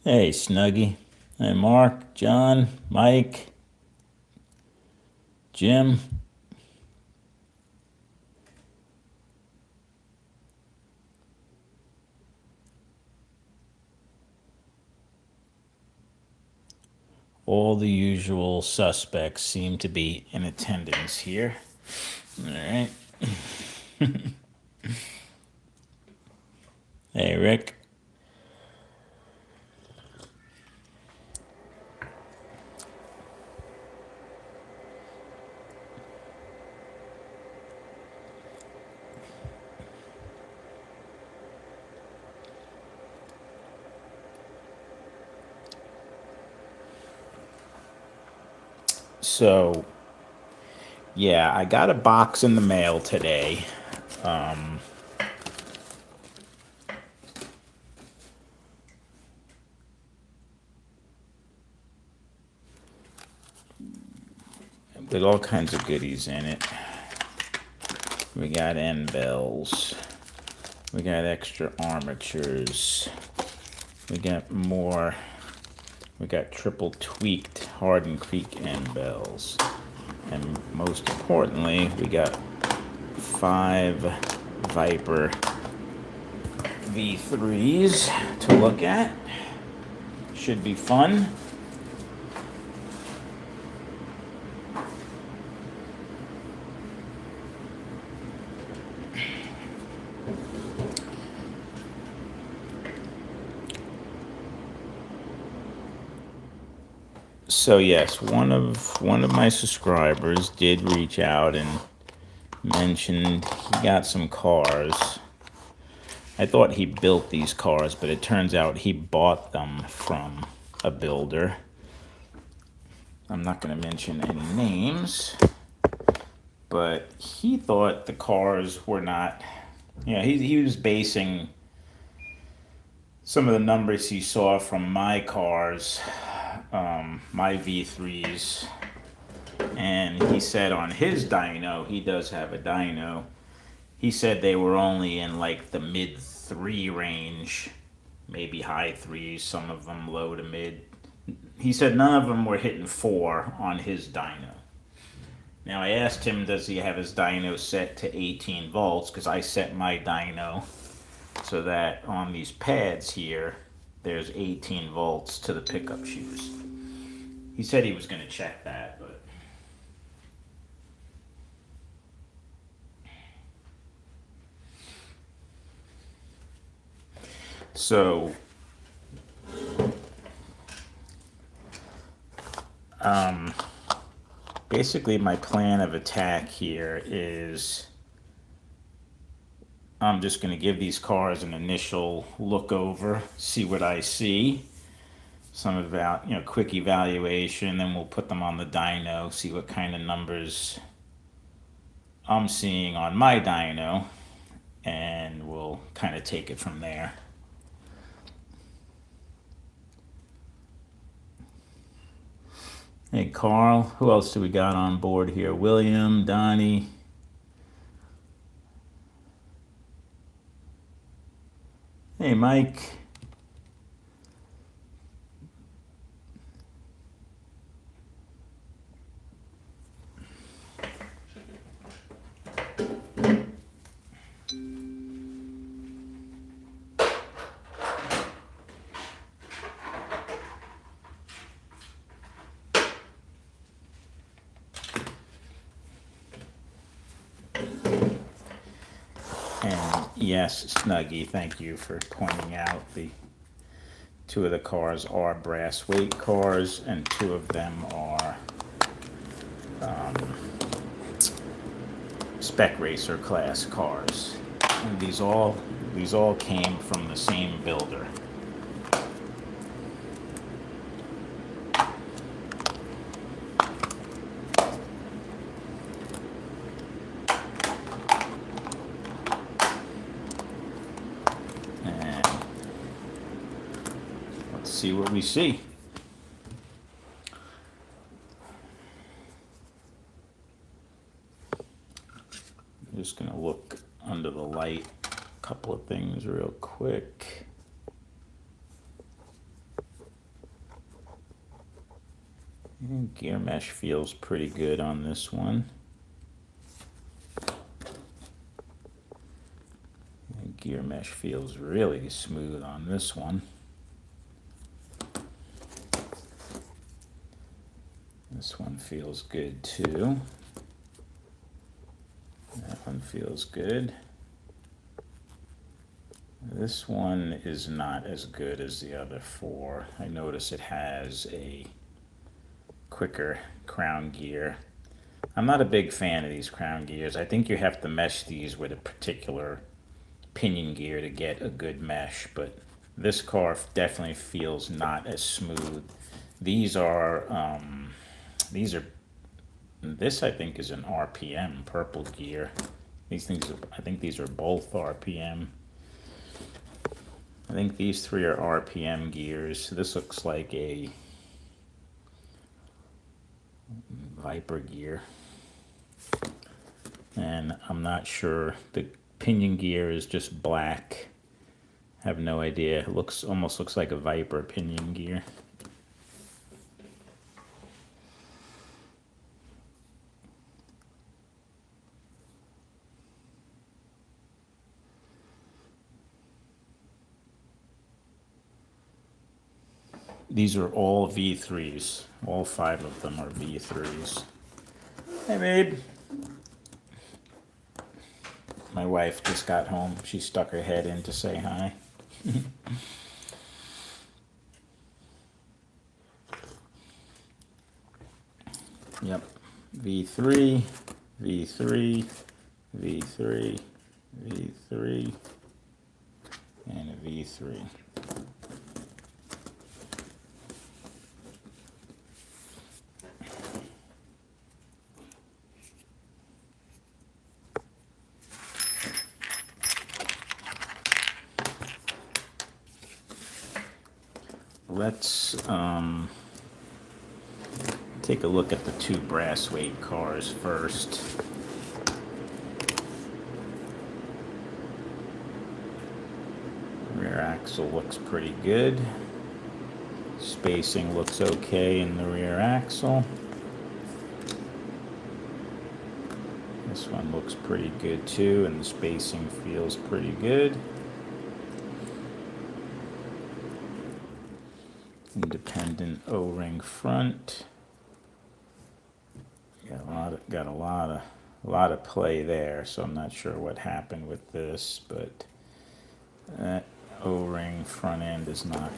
Hey, Snuggy. Hey, Mark, John, Mike, Jim. All the usual suspects seem to be in attendance here. All right. Hey, Rick. So, yeah, I got a box in the mail today. With all kinds of goodies in it. We got Endbells. We got extra armatures. We got more. We got triple tweaked Harden Creek Endbells. And most importantly, we got 5 Viper V3s to look at. Should be fun. So yes, one of my subscribers did reach out and mentioned he got some cars. I thought he built these cars, but it turns out he bought them from a builder. I'm not going to mention any names, but he thought the cars were not. Yeah, he was basing some of the numbers he saw from my cars, my V3s, and he said on his dyno, he does have a dyno, he said they were only in like the mid 3 range, maybe high 3s, some of them low to mid. He said none of them were hitting 4 on his dyno. Now I asked him, does he have his dyno set to 18 volts? Because I set my dyno so that on these pads here, there's 18 volts to the pickup shoes. He said he was going to check that, but so basically my plan of attack here is I'm just going to give these cars an initial look over, see what I see, some about quick evaluation, then we'll put them on the dyno, see what kind of numbers I'm seeing on my dyno, and we'll kind of take it from there. Hey, Carl. Who else do we got on board here? William, Donnie. Hey, Mike. And yes, Snuggy, thank you for pointing out the 2 of the cars are brass weight cars, and 2 of them are spec racer class cars. And these all came from the same builder. And let's see what we see. I'm just gonna look under the light a couple of things real quick. Gear mesh feels pretty good on this one. Gear mesh feels really smooth on this one. This one feels good too. That one feels good. This one is not as good as the other four. I notice it has a quicker crown gear. I'm not a big fan of these crown gears. I think you have to mesh these with a particular pinion gear to get a good mesh, but this car definitely feels not as smooth. These are, this I think is an RPM purple gear. These things, I think these are both RPM. I think these three are RPM gears. This looks like a Viper gear. And I'm not sure. The pinion gear is just black. I have no idea. It almost looks like a Viper pinion gear. These are all V3s. All 5 of them are V3s. Hey, babe. My wife just got home. She stuck her head in to say hi. Yep. V3, V3, V3, V3, and a V3. Let's take a look at the 2 brass weight cars first. Rear axle looks pretty good. Spacing looks okay in the rear axle. This one looks pretty good too, and the spacing feels pretty good. Independent O-ring front. Got a lot of play there, so I'm not sure what happened with this, but that O-ring front end is not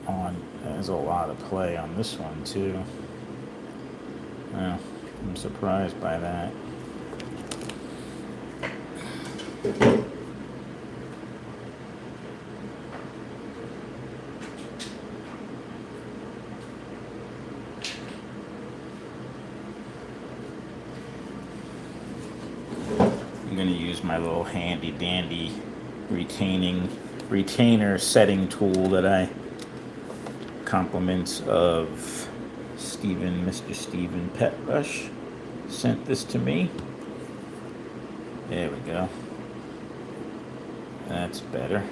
on. There's a lot of play on this one too. Well, I'm surprised by that. I'm going to use my little handy dandy retainer setting tool that I compliments of Mr. Steven Petrush sent this to me. There we go. That's better.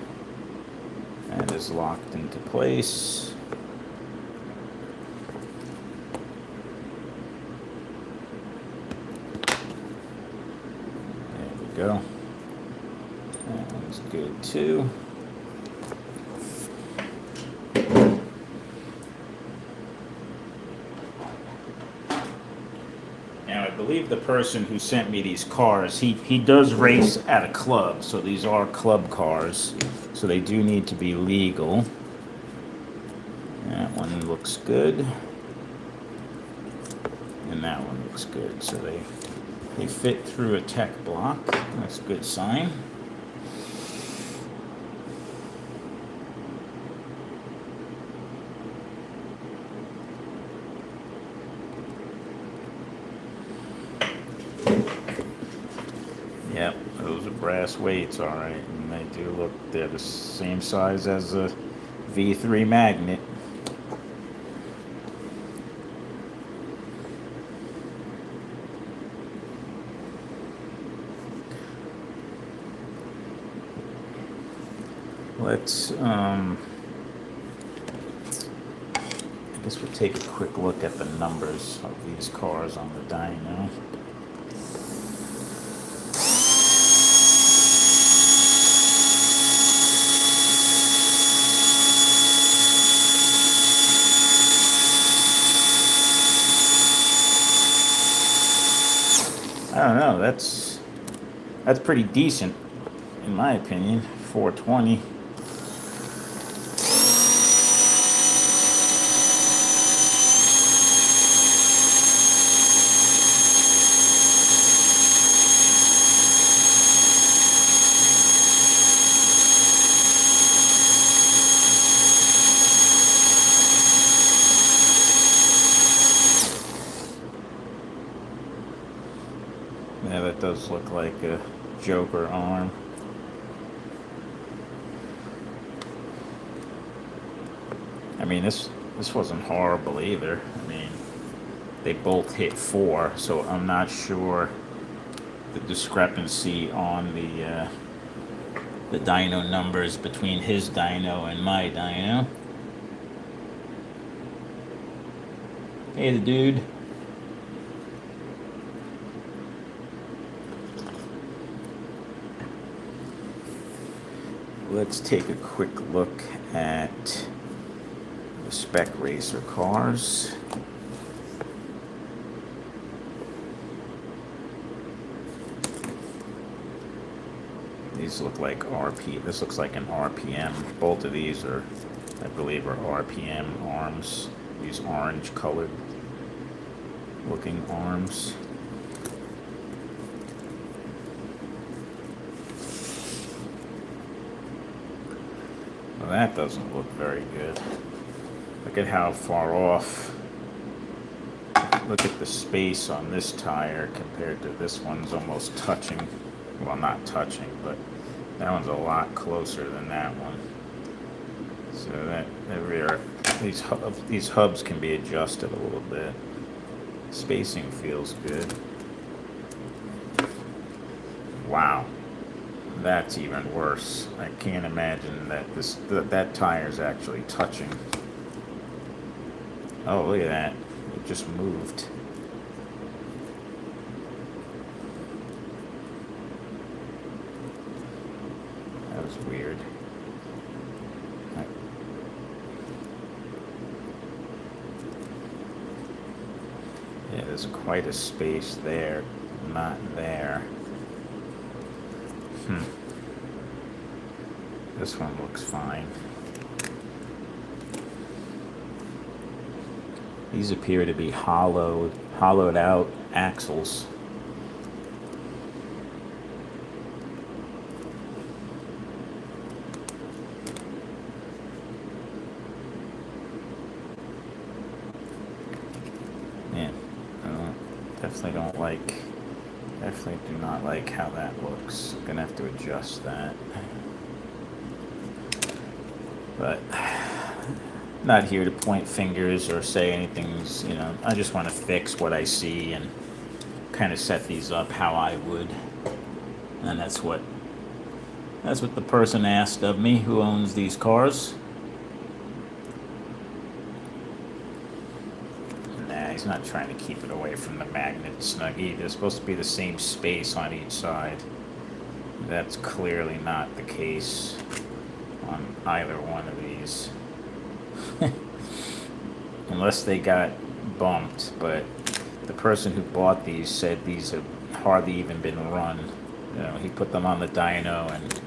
That is locked into place. Go. That one's good too. Now I believe the person who sent me these cars, he does race at a club, so these are club cars, so they do need to be legal. That one looks good. And that one looks good, so they fit through a tech block. That's a good sign. Yep, those are brass weights, all right. And they do look, they're the same size as a V3 magnet. Let's Guess we'll take a quick look at the numbers of these cars on the dyno. I don't know, that's pretty decent, in my opinion. 420. Yeah, that does look like a Joker arm. I mean, this wasn't horrible either. I mean, they both hit 4, so I'm not sure the discrepancy on the dyno numbers between his dyno and my dyno. Hey, the dude. Let's take a quick look at the spec racer cars. These look like this looks like an RPM. Both of these are, I believe, are RPM arms. These orange colored looking arms. Well, that doesn't look very good. Look at how far off. Look at the space on this tire compared to this one's almost touching. Well, not touching, but that one's a lot closer than that one. So these hubs can be adjusted a little bit. Spacing feels good. Wow. That's even worse. I can't imagine that that tire's actually touching. Oh, look at that. It just moved. That was weird. Yeah, there's quite a space there, not there. This one looks fine. These appear to be hollowed out axles. Yeah, definitely do not like how that looks. Gonna have to adjust that. But not here to point fingers or say anything's, I just want to fix what I see and kind of set these up how I would. And that's what the person asked of me who owns these cars. Nah, he's not trying to keep it away from the magnet snug either. There's supposed to be the same space on each side. That's clearly not the case on either one of these. Unless they got bumped, but the person who bought these said these have hardly even been run. He put them on the dyno and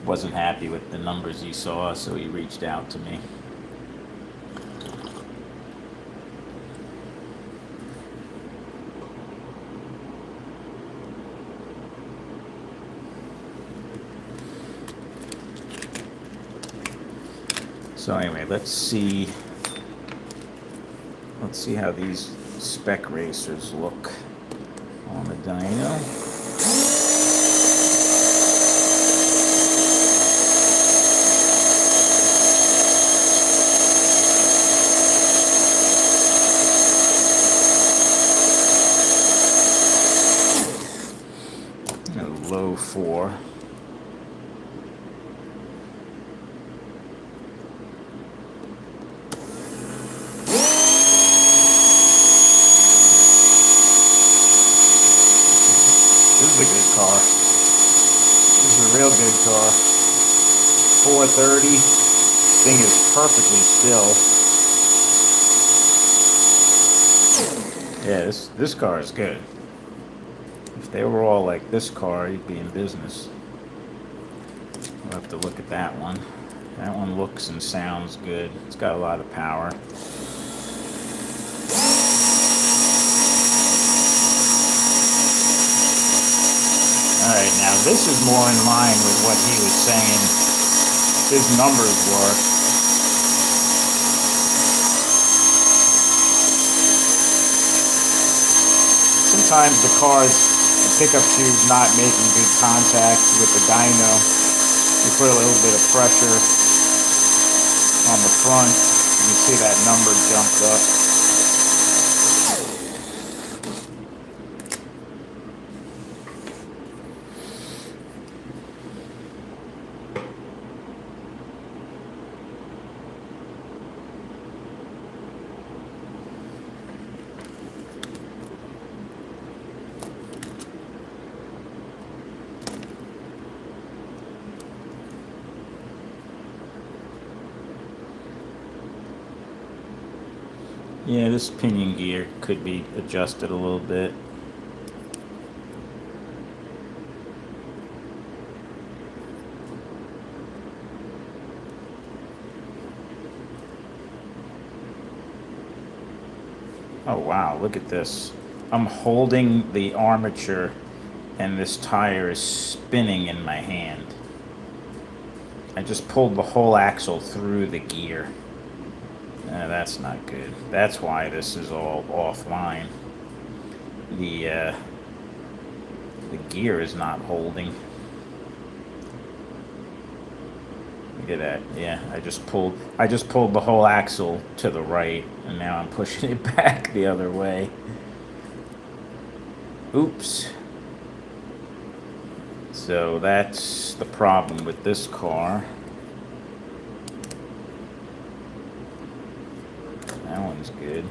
wasn't happy with the numbers he saw, so he reached out to me. So anyway, let's see how these spec racers look on the dyno. Low 4. real good car. 430. Thing is perfectly still. Yeah, this car is good. If they were all like this car, you'd be in business. We'll have to look at that one. That one looks and sounds good. It's got a lot of power. Alright, now this is more in line with what he was saying his numbers were. Sometimes the pickup tube's not making good contact with the dyno. You put a little bit of pressure on the front, you can see that number jumped up. Yeah, this pinion gear could be adjusted a little bit. Oh wow, look at this. I'm holding the armature and this tire is spinning in my hand. I just pulled the whole axle through the gear. That's not good. That's why this is all offline. The gear is not holding. Look at that. Yeah, I just pulled the whole axle to the right, and now I'm pushing it back the other way. Oops. So that's the problem with this car. That one's good.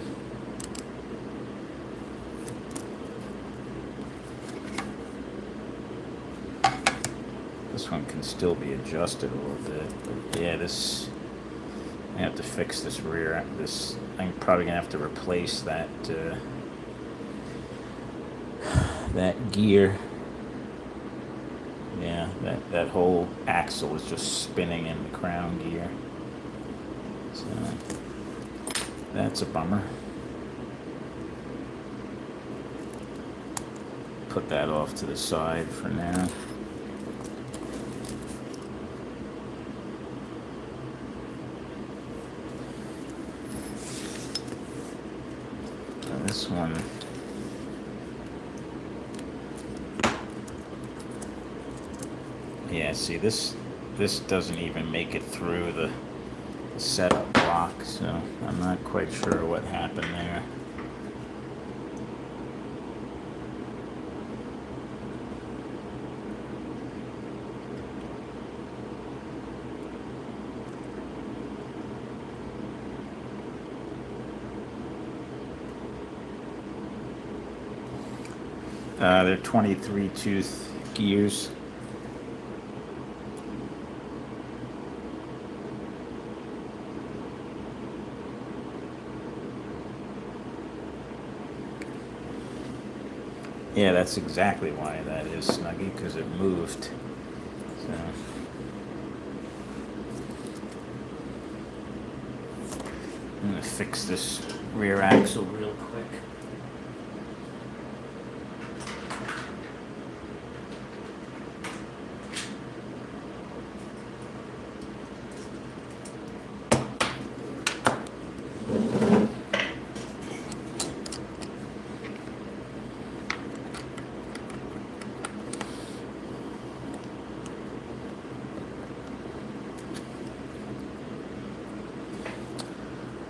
This one can still be adjusted a little bit, but yeah, I have to fix this rear. I'm probably gonna have to replace that that gear. Yeah, that whole axle is just spinning in the crown gear. So that's a bummer. Put that off to the side for now. This one, yeah, see, this doesn't even make it through the setup block, so I'm not quite sure what happened there. They're 23 tooth gears. Yeah, that's exactly why that is, Snuggie, because it moved. So I'm gonna fix this rear axle real quick.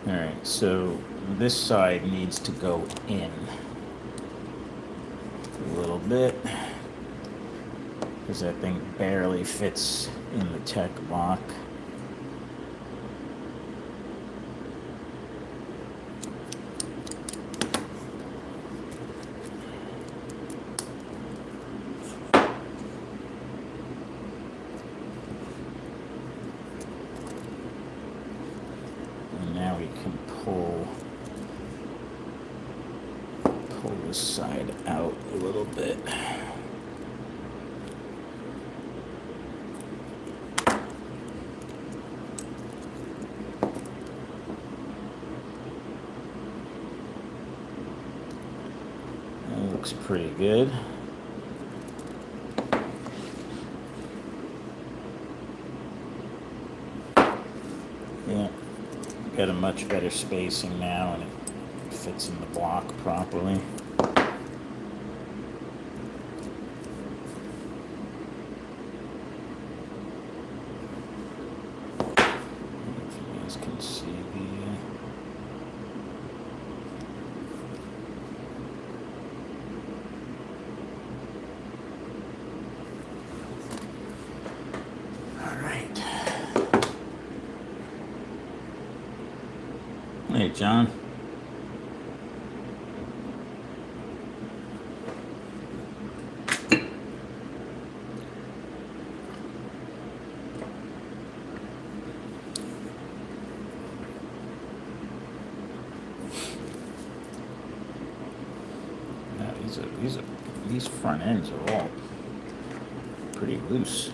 Alright, so this side needs to go in a little bit because that thing barely fits in the tech block. this side out a little bit. That looks pretty good. Yeah, got a much better spacing now, and it fits in the block properly. If you guys can see Hey, John. Yeah, these front ends are all pretty loose.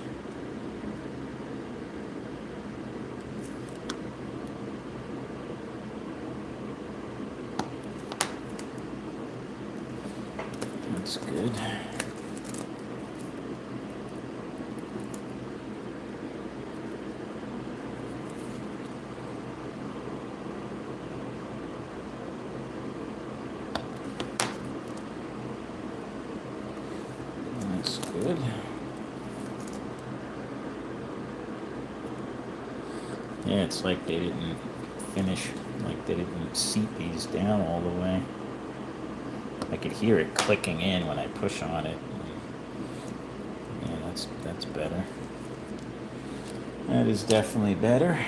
That's good. That's good. Yeah, it's like they didn't finish, like they didn't seat these down all the way. I could hear it clicking in when I push on it. Yeah, that's better. That is definitely better.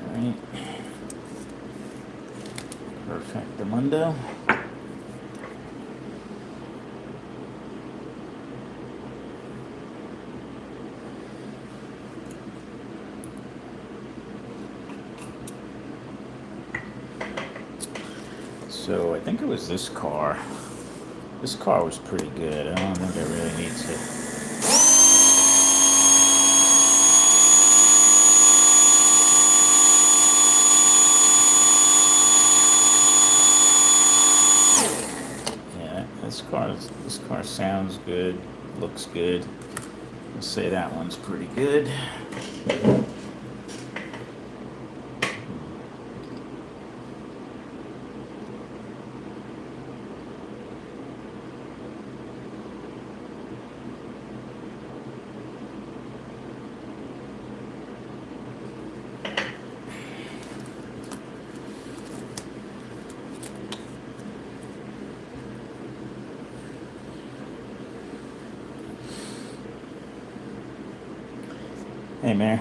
Alright. Perfectamundo. So I think it was this car. This car was pretty good. I don't think I really need to. Yeah, this car sounds good, looks good. I'll say that one's pretty good. Hey, Mayor.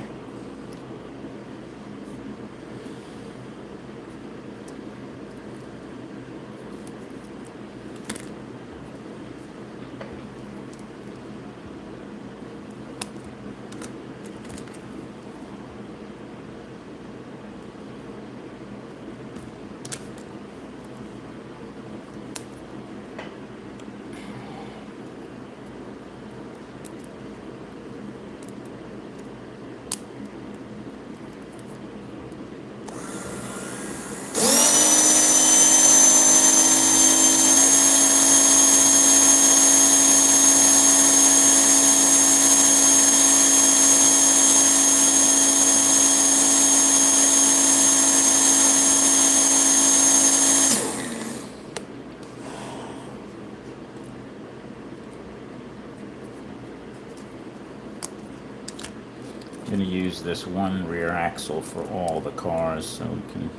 I'm going to use this one rear axle for all the cars so we can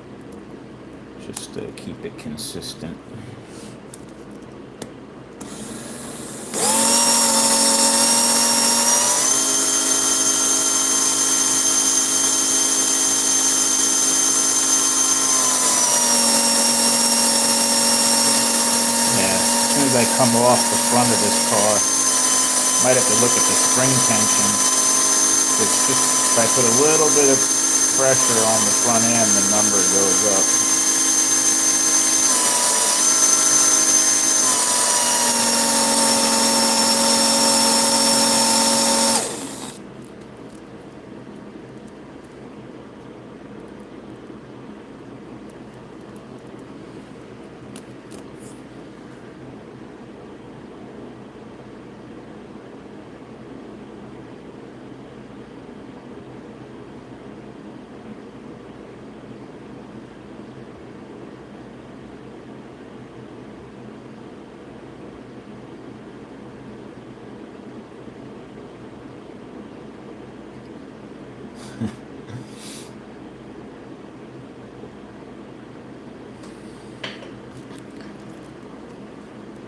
just keep it consistent. Yeah, as soon as I come off the front of this car, Might have to look at the spring tension. It's just if I put a little bit of pressure on the front end, the number goes up.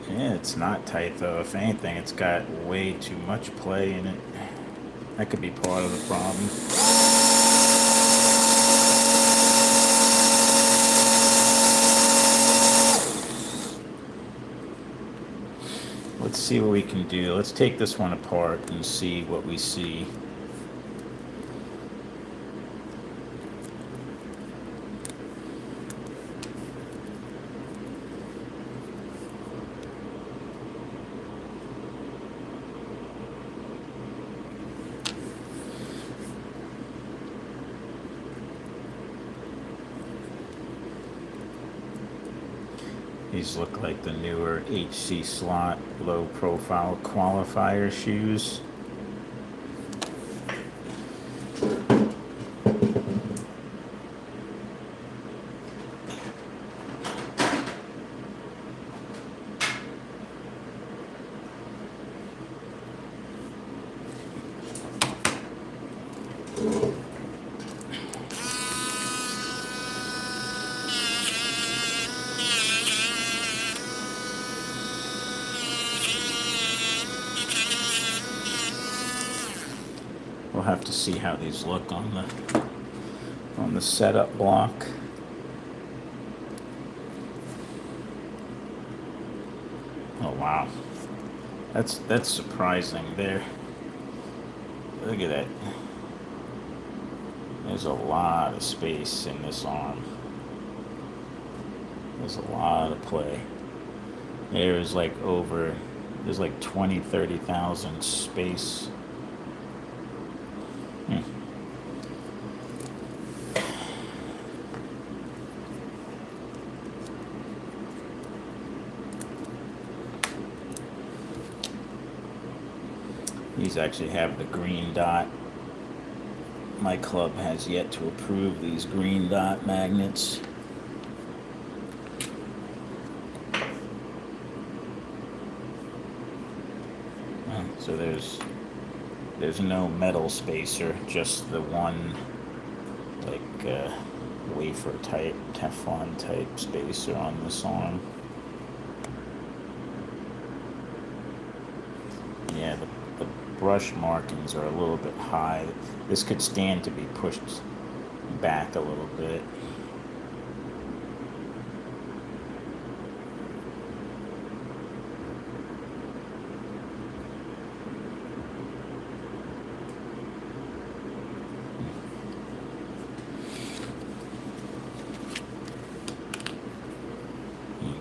Yeah, it's not tight though. If anything, it's got way too much play in it. That could be part of the problem. Let's see what we can do. Let's take this one apart and see what we see. These look like the newer HC slot low profile qualifier shoes. We'll have to see how these look on the setup block. Oh wow, that's surprising there. Look at that. There's a lot of space in this arm. There's a lot of play. There's like 20, 30,000 space. These actually have the green dot. My club has yet to approve these green dot magnets. So there's no metal spacer, just the one like wafer type, Teflon type spacer on this arm. Yeah, the brush markings are a little bit high. This could stand to be pushed back a little bit.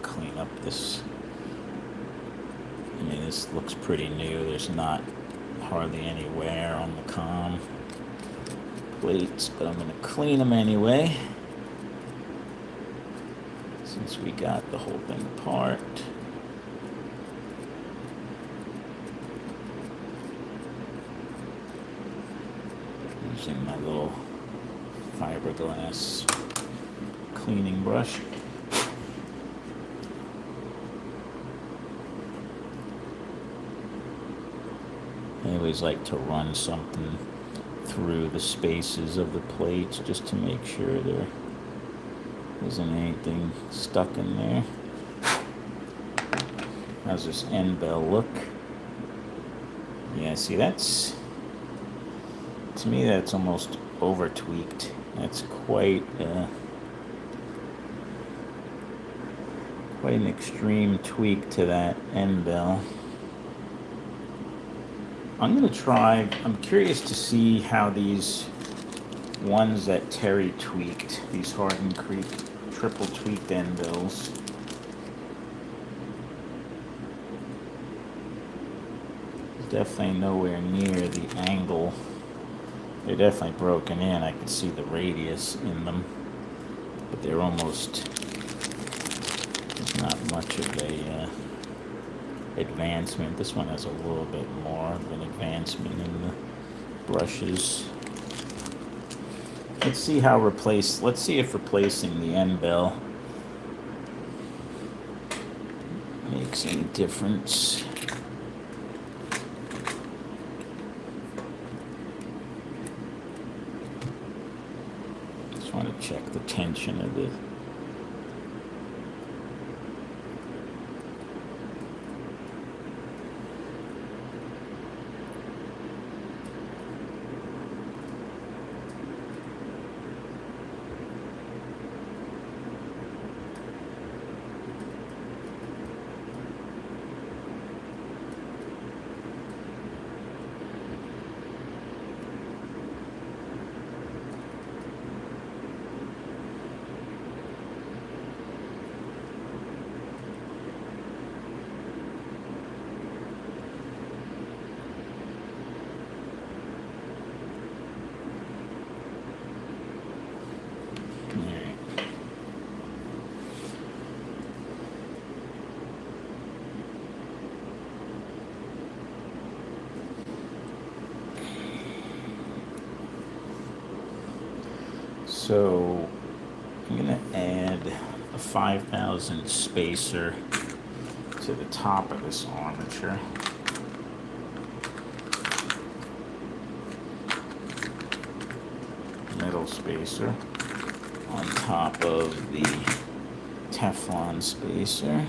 Clean up this. I mean, this looks pretty new. There's not hardly any wear on the comm plates, but I'm going to clean them anyway since we got the whole thing apart. Using my little fiberglass cleaning brush. I always like to run something through the spaces of the plates just to make sure there isn't anything stuck in there. How's this Endbell look? Yeah, see, to me that's almost over tweaked. That's quite an extreme tweak to that Endbell. I'm gonna try, I'm curious to see how these ones that Terry tweaked, these Hardin Creek triple tweaked Endbells. Definitely nowhere near the angle. They're definitely broken in. I can see the radius in them, but they're almost, there's not much of a advancement. This one has a little bit more of an advancement in the brushes. Let's see how let's see if replacing the Endbell makes any difference. Just want to check the tension of the So I'm going to add a 5,000 spacer to the top of this armature. Metal spacer on top of the Teflon spacer.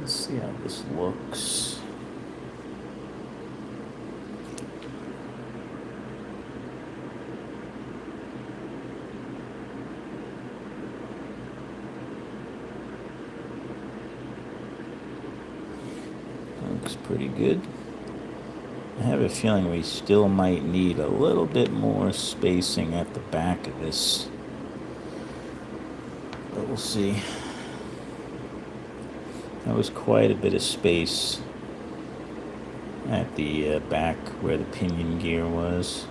Let's see how this looks. Looks pretty good. I have a feeling we still might need a little bit more spacing at the back of this, but we'll see. That was quite a bit of space at the back where the pinion gear was.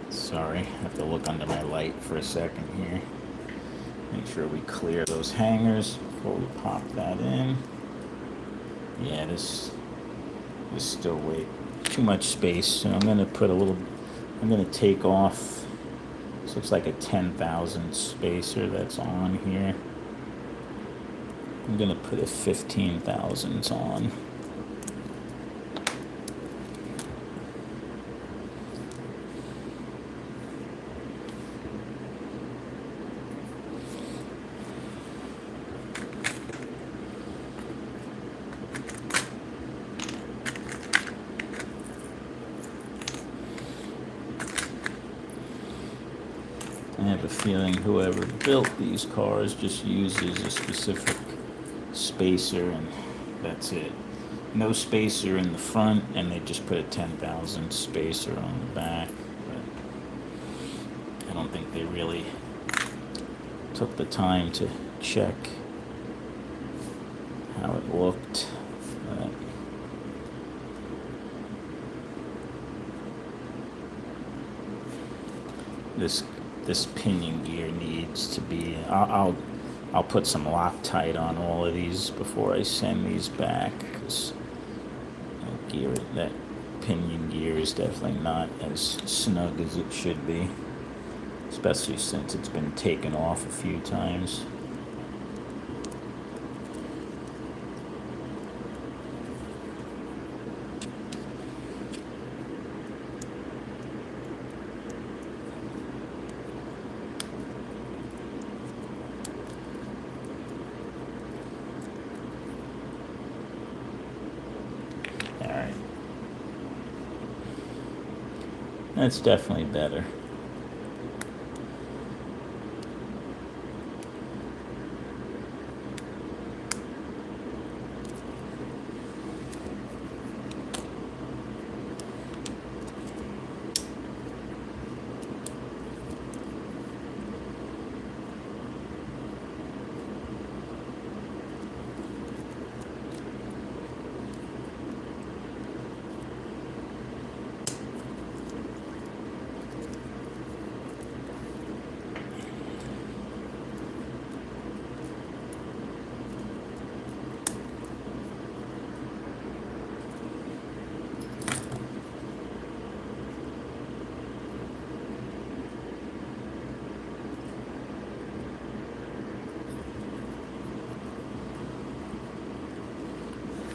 Sorry, I have to look under my light for a second here. Make sure we clear those hangers before we pop that in. Yeah, this is still way too much space, so I'm gonna take off, this looks like a 10,000 spacer that's on here. I'm gonna put a 15,000s on. I have a feeling whoever built these cars just uses a specific spacer and that's it. No spacer in the front, and they just put a 10,000 spacer on the back. But I don't think they really took the time to check how it looked. But this pinion gear needs to be. I'll put some Loctite on all of these before I send these back, because that pinion gear is definitely not as snug as it should be, especially since it's been taken off a few times. Alright. That's definitely better.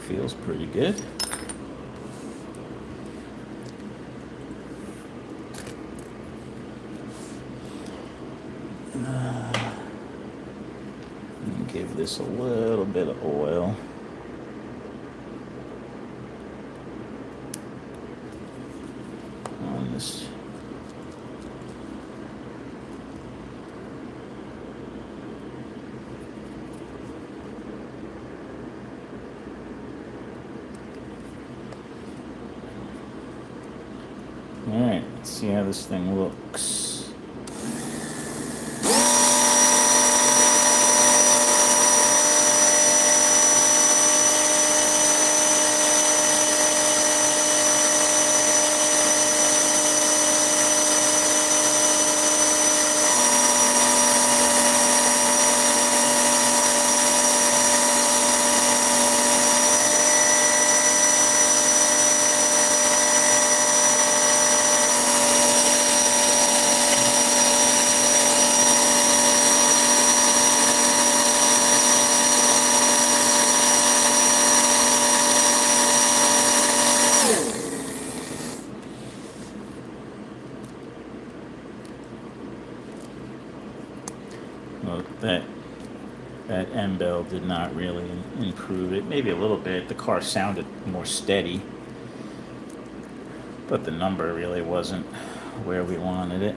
Feels pretty good. Give this a little bit of oil. On this. Alright, let's see how this thing looks. Well, that Endbell did not really improve it. Maybe a little bit. The car sounded more steady, but the number really wasn't where we wanted it.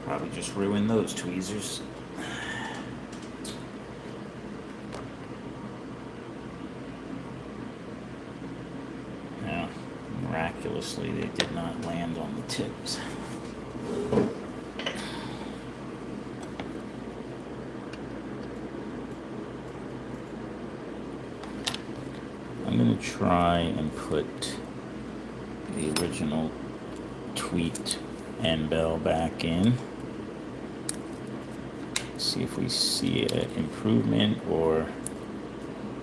Probably just ruined those tweezers. Yeah, miraculously they did not land on the tips. I'm going to try and put the original tweaked Endbell back in. See if we see an improvement, or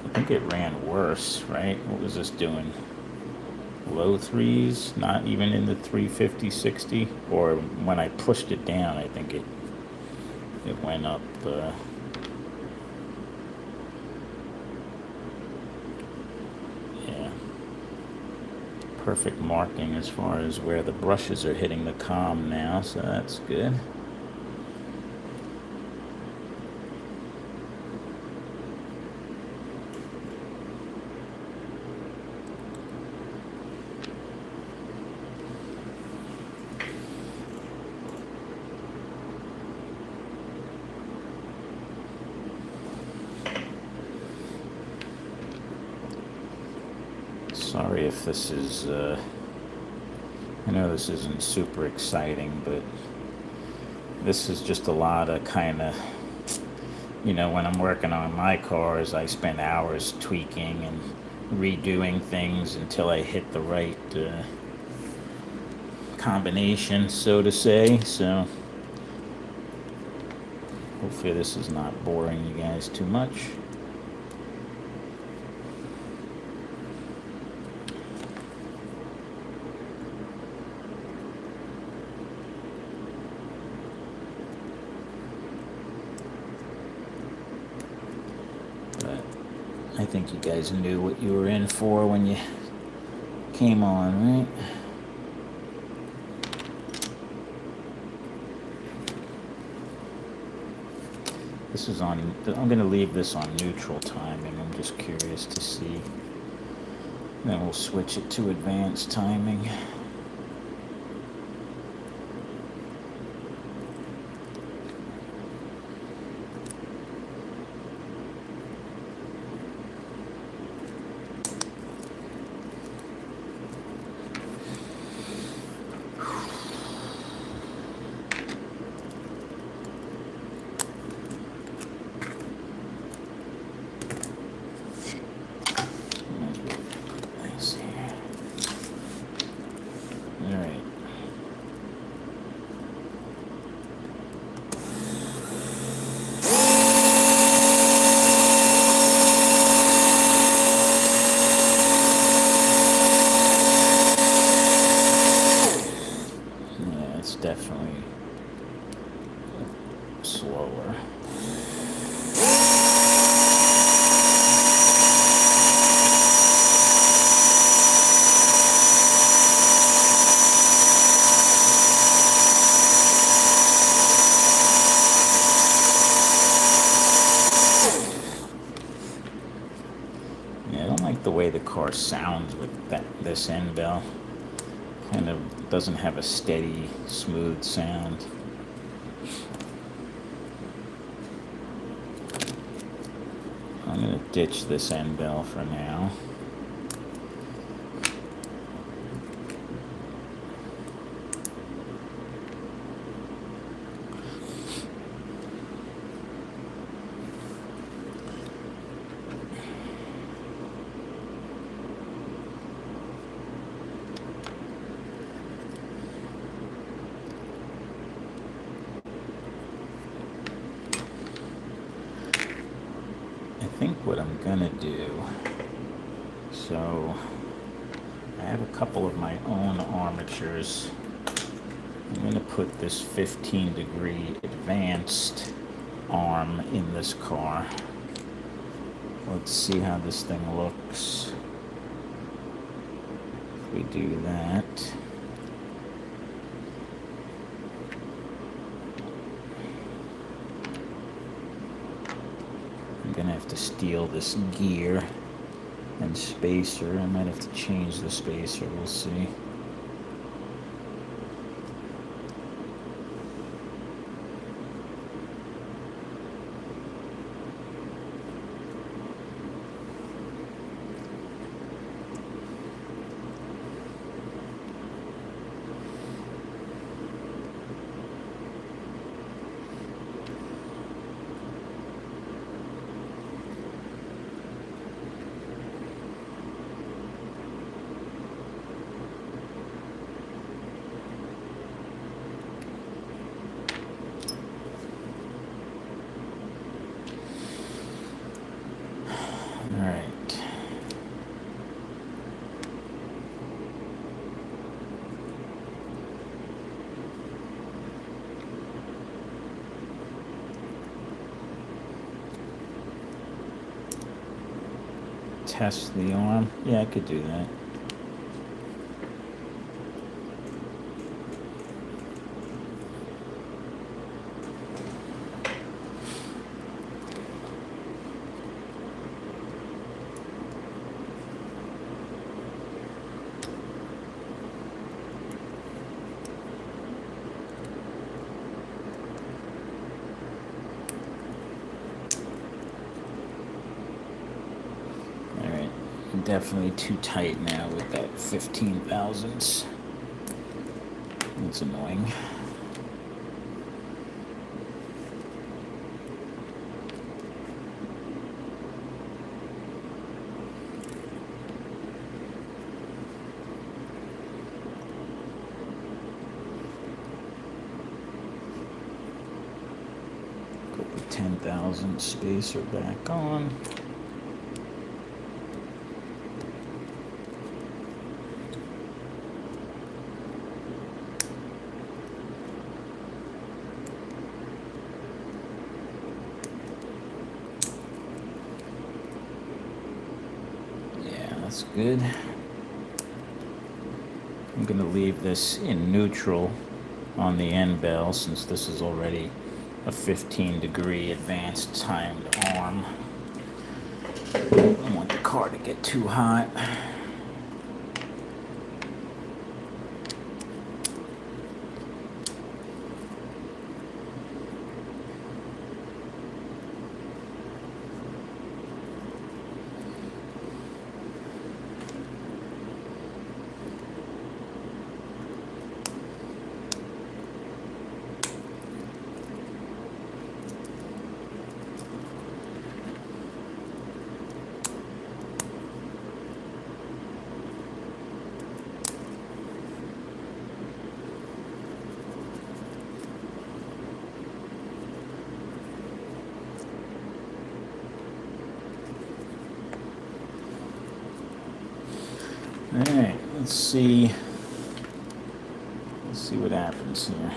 I think it ran worse, right? What was this doing? Low threes, not even in the 350, 60, or when I pushed it down, I think it went up. Yeah, perfect marking as far as where the brushes are hitting the comb now, so that's good. Sorry if this is, I know this isn't super exciting, but this is just a lot of kind of, you know, when I'm working on my cars, I spend hours tweaking and redoing things until I hit the right combination, so to say. So hopefully this is not boring you guys too much. But I think you guys knew what you were in for when you came on, right? This is on, I'm going to leave this on neutral timing. I'm just curious to see. Then we'll switch it to advanced timing. Definitely slower. Yeah, I don't like the way the car sounds with this Endbell. Kind of doesn't have a steady, smooth sound. I'm going to ditch this Endbell for now. I think what I'm gonna do, so I have a couple of my own armatures. I'm gonna put this 15-degree advanced arm in this car. Let's see how this thing looks if we do that. I'm gonna have to steal this gear and spacer. I might have to change the spacer, we'll see. Alright. Test the arm. Yeah, I could do that. definitely too tight now with that 15 thousandths. It's annoying. Put the 10,000 spacer back on. That's good. I'm going to leave this in neutral on the Endbell since this is already a 15-degree advanced timed arm. I don't want the car to get too hot. Alright, let's see what happens here.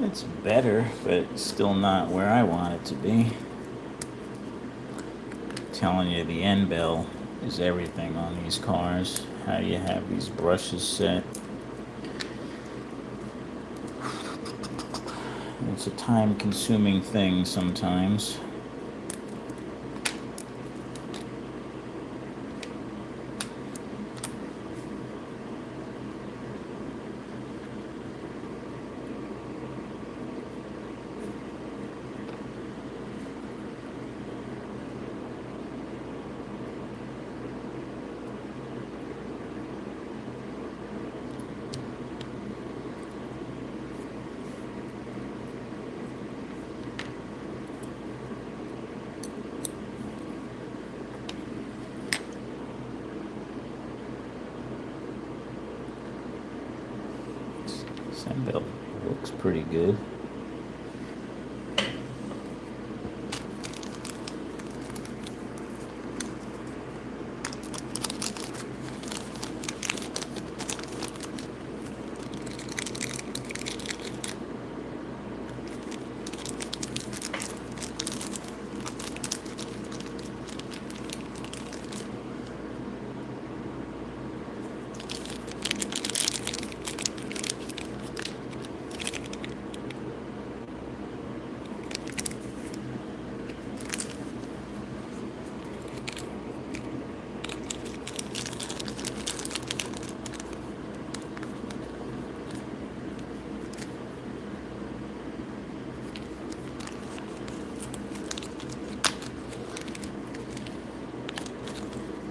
It's better, but still not where I want it to be. I'm telling you, the Endbell is everything on these cars. How do you have these brushes set? It's a time-consuming thing sometimes. Endbell looks pretty good.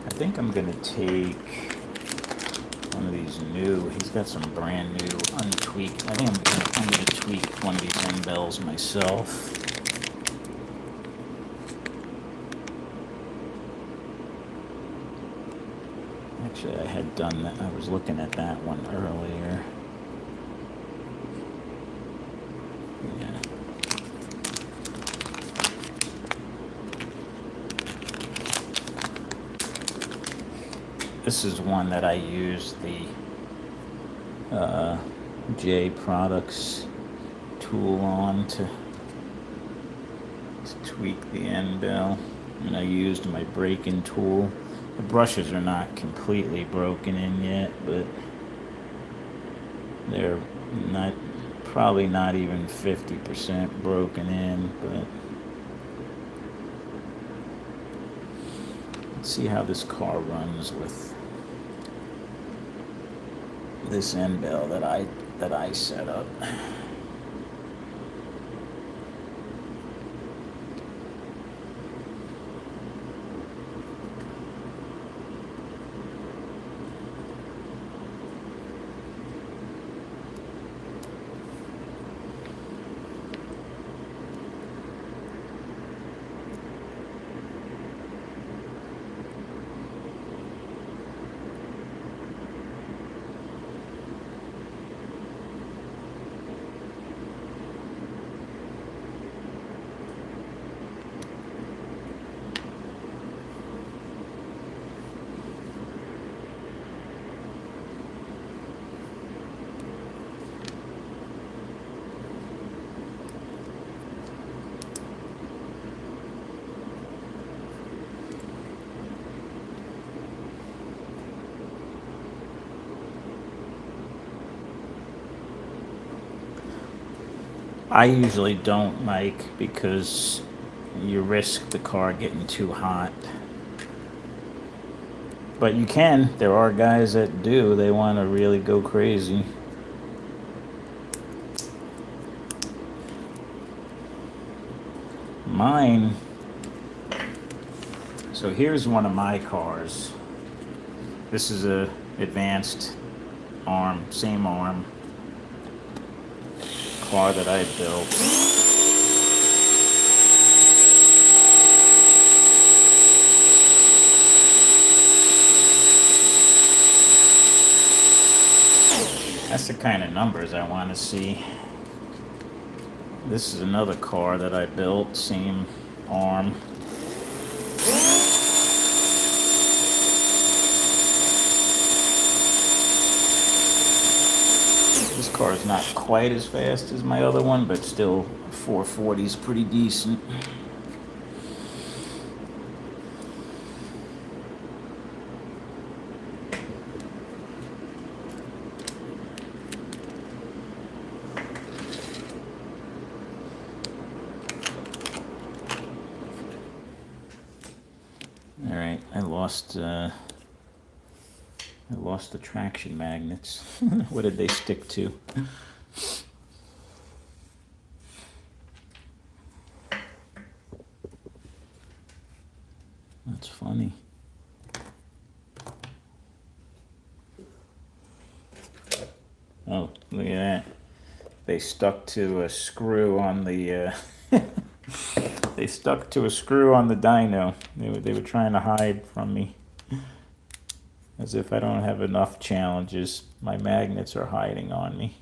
I think I'm gonna take one of these new. He's got some brand new untweaked. I think I'm gonna tweak one of these Endbells myself. Actually, I had done that. I was looking at that one earlier. Yeah. This is one that I use the J Products tool on to tweak the Endbell, and I used my break-in tool. The brushes are not completely broken in yet, but they're not, probably not even 50% broken in, but let's see how this car runs with this Endbell that I set up. I usually don't, Mike, because you risk the car getting too hot. But you can. There are guys that do. They want to really go crazy. Mine. So here's one of my cars. This is a advanced arm, same arm car that I built. That's the kind of numbers I want to see. This is another car that I built, same arm. This car is not quite as fast as my other one, but still 440 is pretty decent. All right, I lost the traction magnets. What did they stick to? That's funny. Oh, look at that. They stuck to a screw on the they stuck to a screw on the dyno. They were trying to hide from me. As if I don't have enough challenges. My magnets are hiding on me.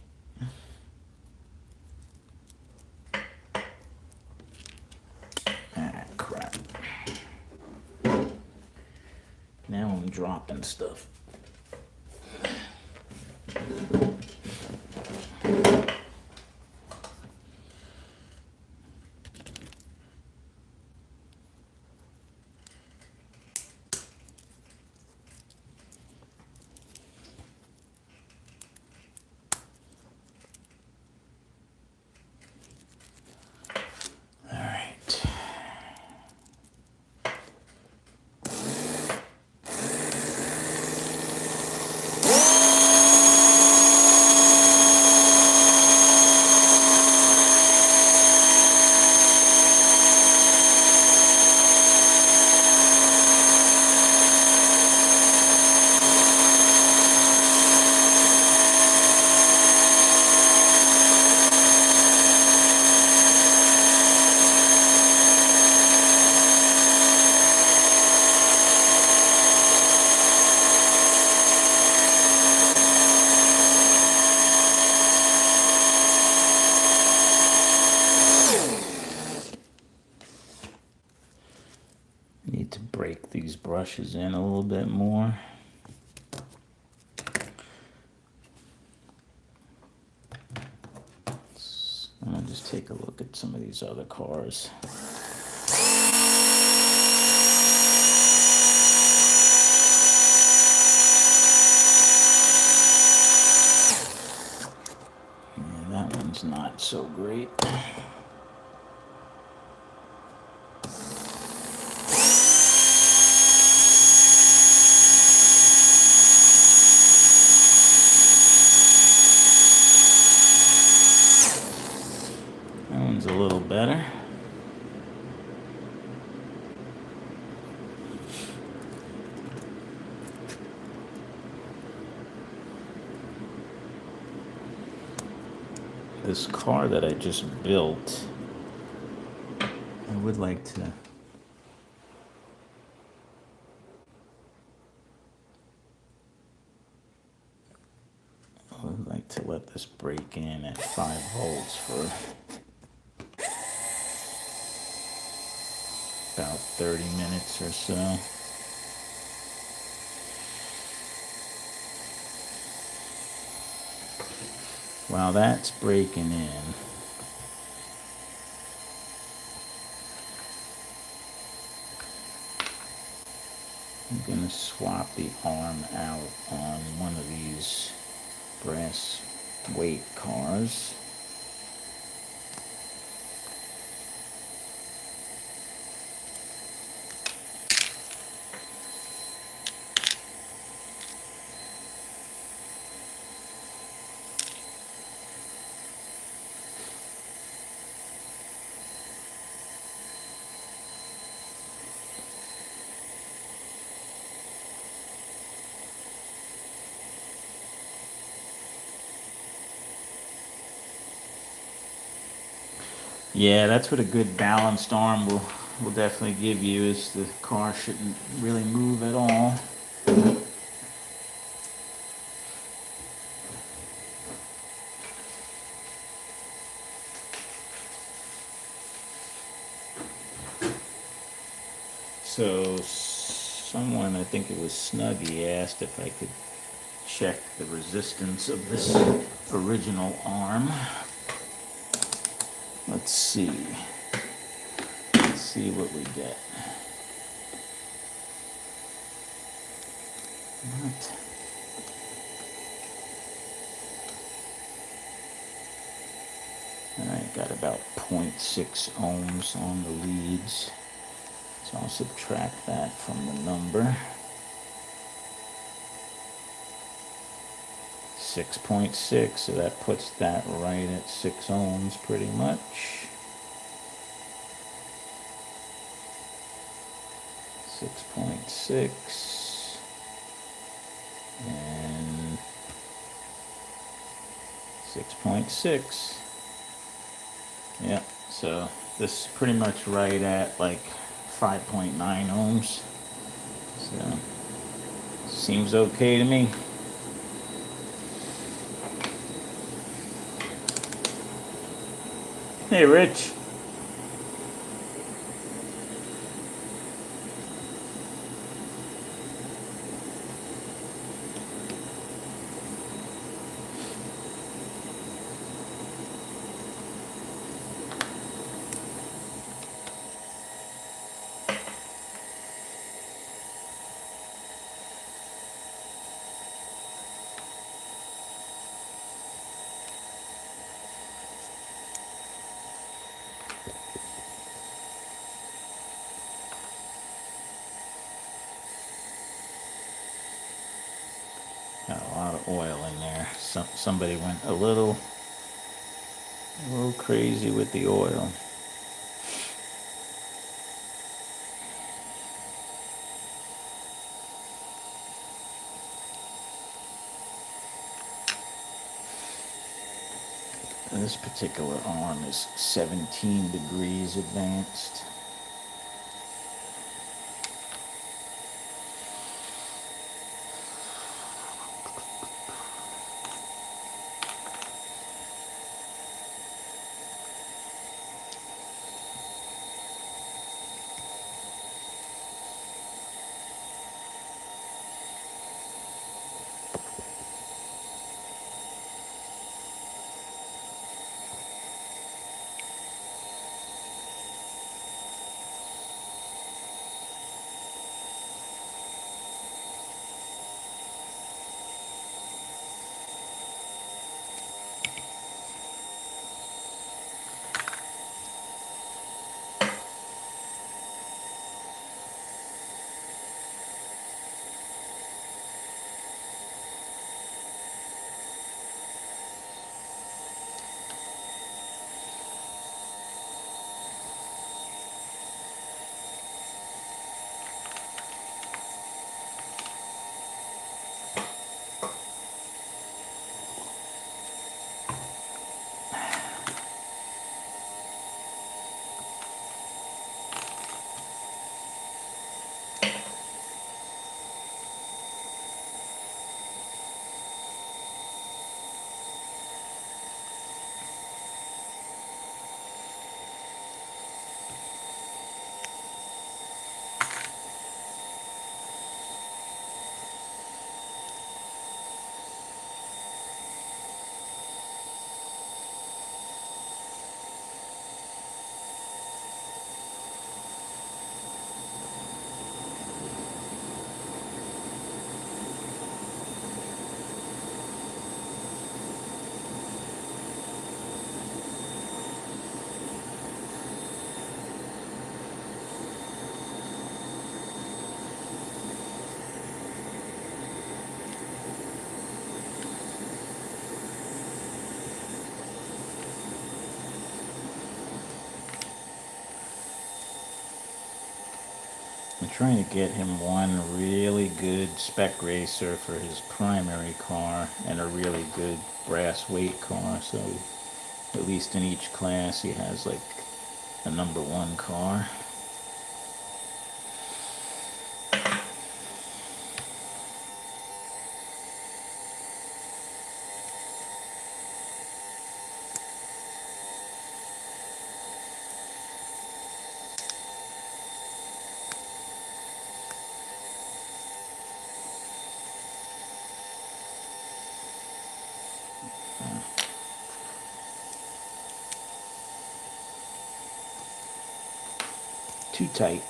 Ah, crap. Now I'm dropping stuff. Need to break these brushes in a little bit more. I'm gonna just take a look at some of these other cars. one's not so great. That one's a little better. This car that I just built, I would like to let this break in at 5 volts for about 30 minutes or so. While that's breaking in, I'm going to swap the arm out on one of these brass weight cars. Yeah, that's what a good balanced arm will definitely give you, is the car shouldn't really move at all. So someone, I think it was Snuggy, asked if I could check the resistance of this original arm. Let's see. Let's see what we get. What? Alright, got about 0.6 ohms on the leads. So I'll subtract that from the number. 6.6, so that puts that right at 6 ohms pretty much. 6.6 and 6.6. Yeah, so this is pretty much right at like 5.9 ohms. So seems okay to me. Hey, Rich. Got a lot of oil in there. Somebody went a little crazy with the oil. This particular arm is 17 degrees advanced. I'm trying to get him one really good spec racer for his primary car and a really good brass weight car, so at least in each class he has like a #1 car. Too tight.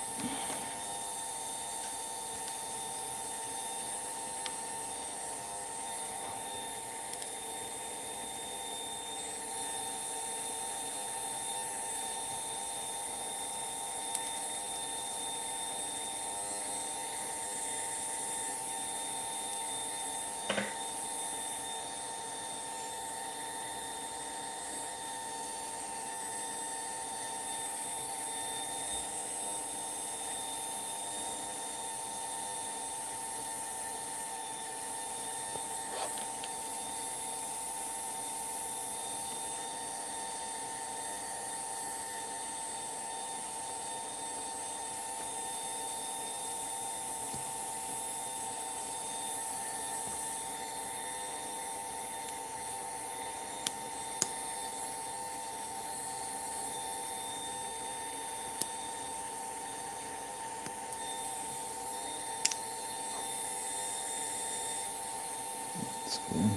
That's good.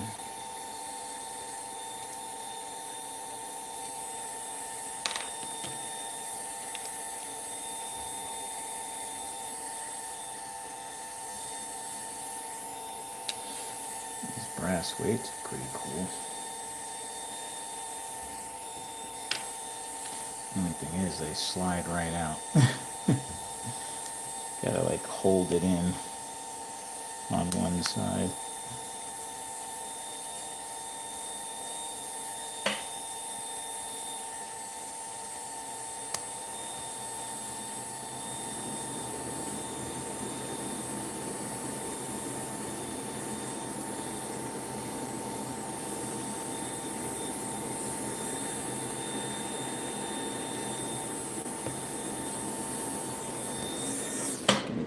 These brass weights are pretty cool. The only thing is they slide right out. Gotta like hold it in on one side.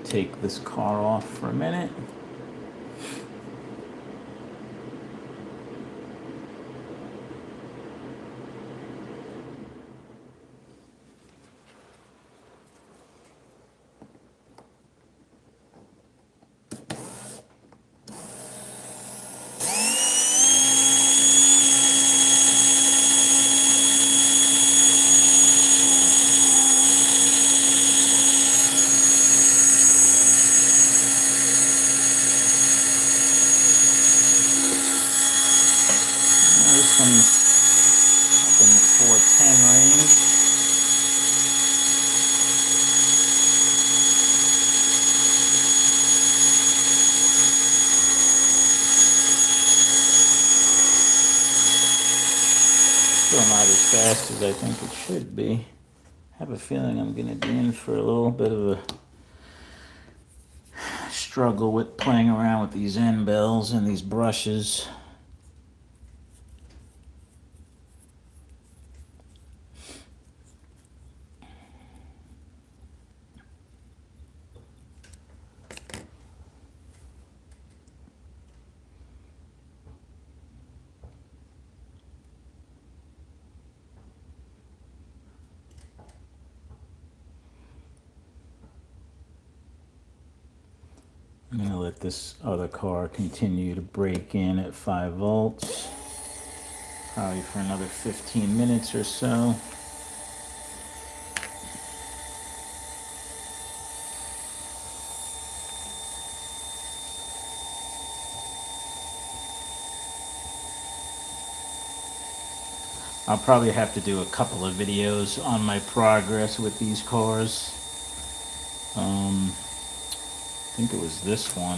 Take this car off for a minute. This one's up in the 410 range. Still not as fast as I think it should be. I have a feeling I'm going to be in for a little bit of a struggle with playing around with these Endbells and these brushes. I'm going to let this other car continue to break in at 5 volts, probably for another 15 minutes or so. I'll probably have to do a couple of videos on my progress with these cars. I think it was this one.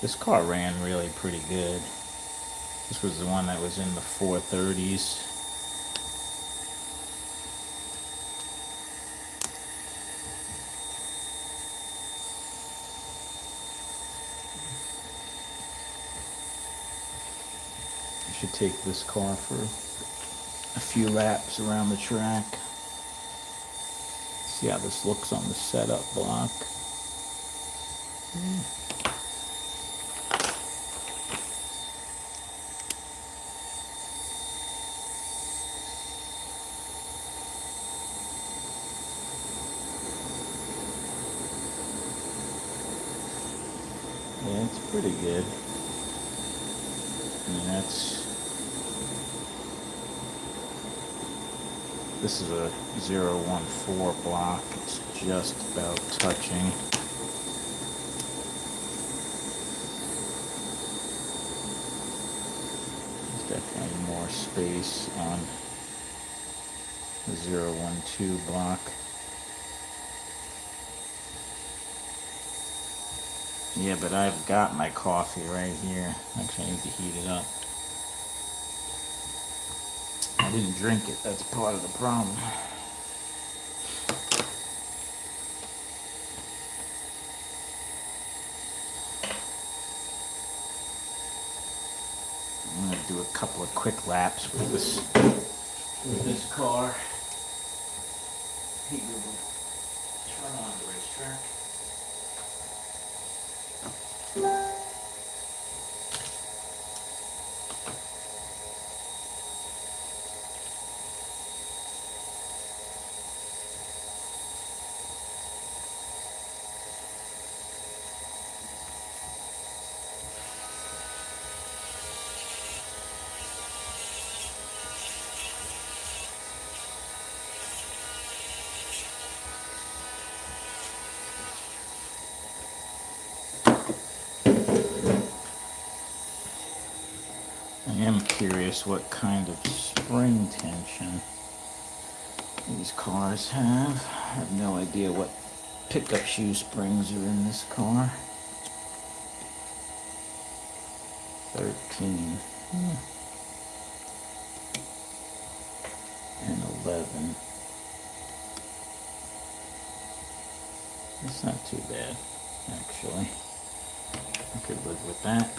This car ran really pretty good. This was the one that was in the 430s. should take this car for a few laps around the track. See how this looks on the setup block. Yeah, it's pretty good. I mean, this is a 014 block. It's just about touching. There's definitely more space on the 012 block. Yeah, but I've got my coffee right here. Actually, I need to heat it up. I didn't drink it. That's part of the problem. I'm going to do a couple of quick laps with this car. Hey Google, turn on the racetrack. I am curious what kind of spring tension these cars have. I have no idea what pickup shoe springs are in this car. 13 and 11. It's not too bad, actually. I could live with that.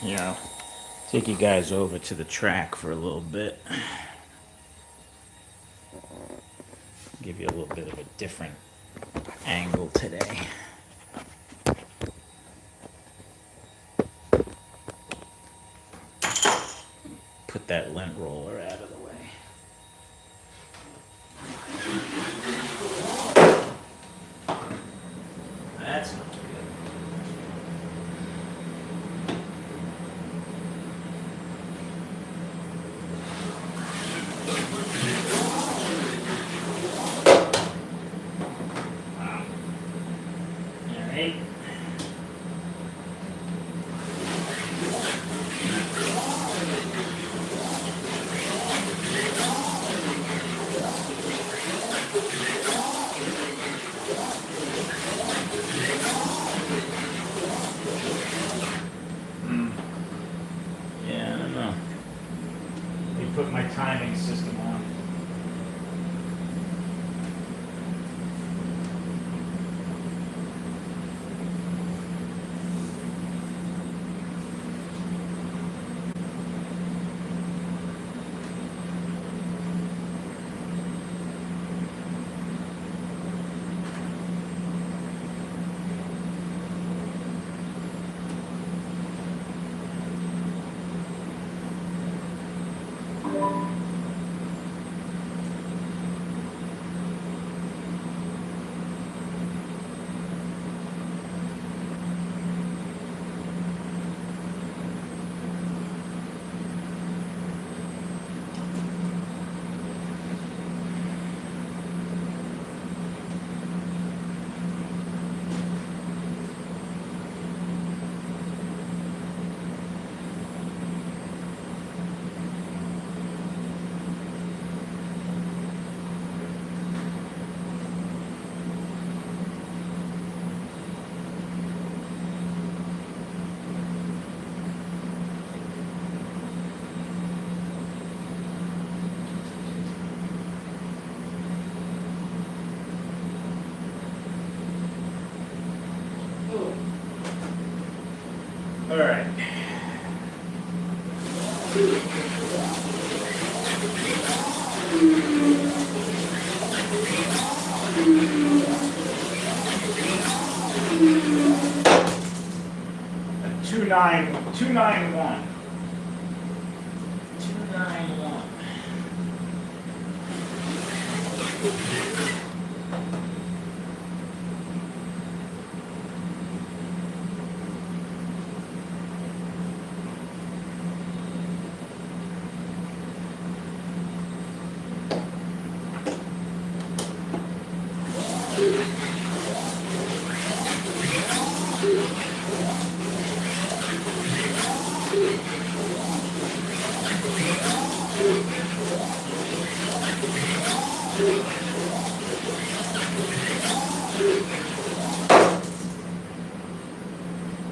Yeah, take you guys over to the track for a little bit. Give you a little bit of a different angle today. Put that lint roller out of the way. That's not too good. All right. Yeah, I don't know. Let me put my timing system on. 291. 291.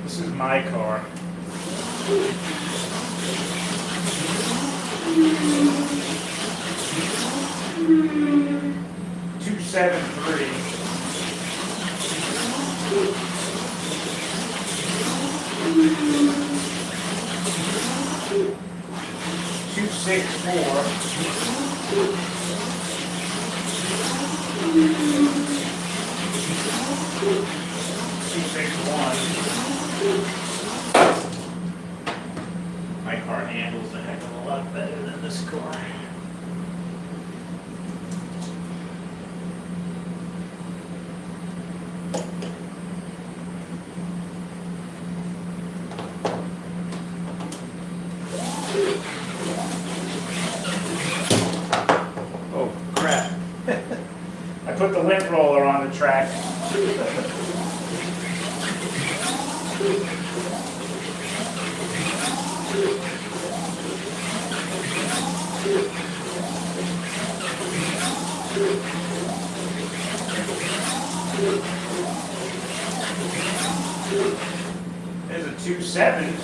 This is my car. Two 7.3. Two 6.4. 2.61. My car handles a heck of a lot better than this car. Oh crap. I put the lint roller on the track. There's a 2.7.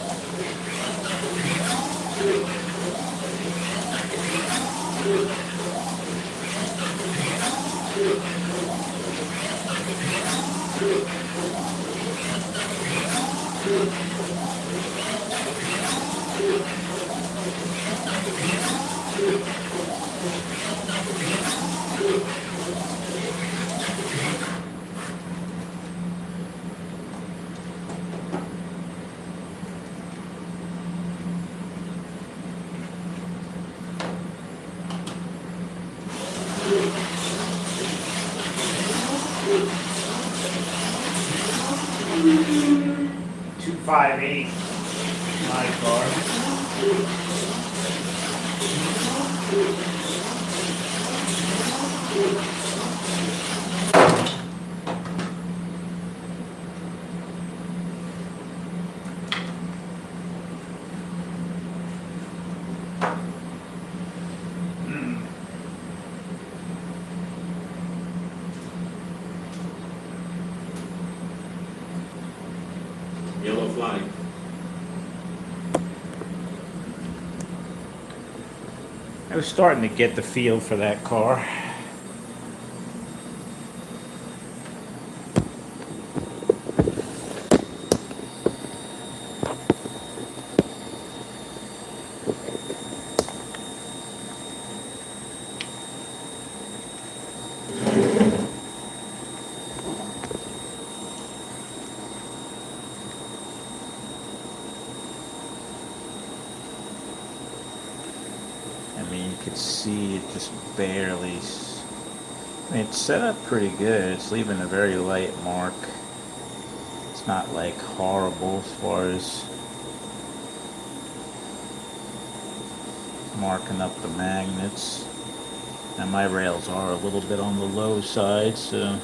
Two 5.8. My car. Yellow flag. I was starting to get the feel for that car. I mean, you could see it just barely. I mean, it's set up pretty good. It's leaving a very light mark. It's not like horrible as far as marking up the magnets. And my rails are a little bit on the low side, so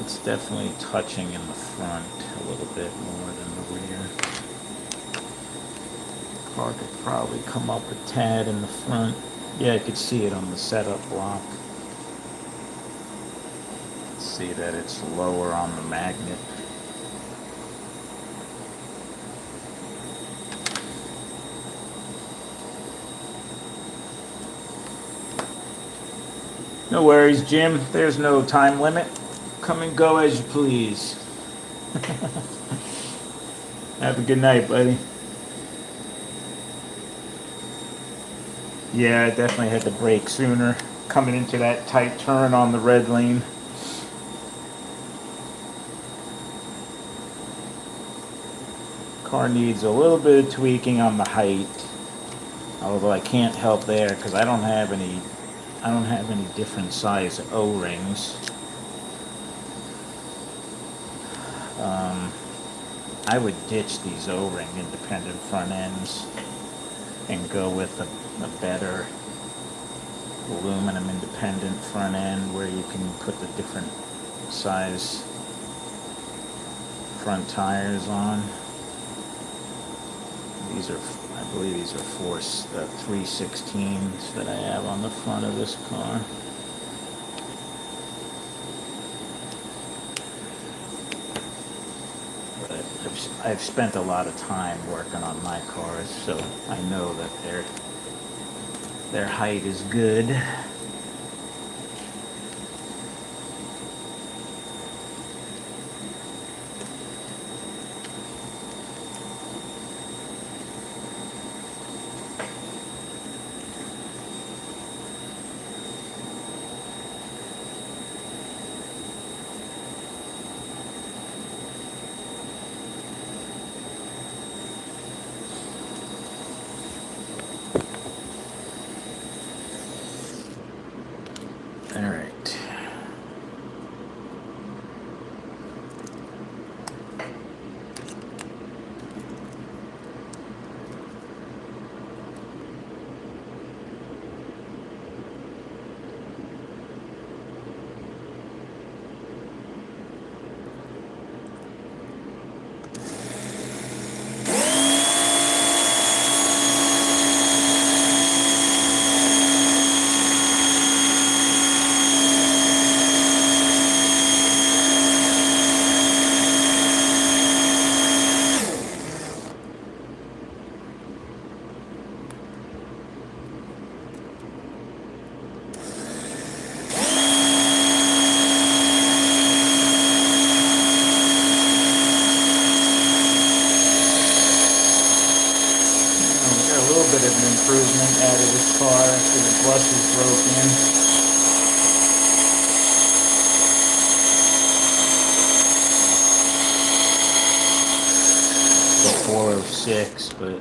it's definitely touching in the front a little bit more than the rear. Car could probably come up a tad in the front. Yeah, I could see it on the setup block. See that it's lower on the magnet. No worries, Jim. There's no time limit. Come and go as you please. Have a good night, buddy. Yeah, I definitely had to brake sooner coming into that tight turn on the red lane. car needs a little bit of tweaking on the height, although I can't help there because I don't have any different size O-rings. I would ditch these O-ring independent front ends and go with a better aluminum independent front end where you can put the different size front tires on. These are, I believe these are 3/16s that I have on the front of this car. But I've spent a lot of time working on my cars, so I know that their height is good. All right. A little bit of an improvement out of this car after the brushes broke in. The 406, but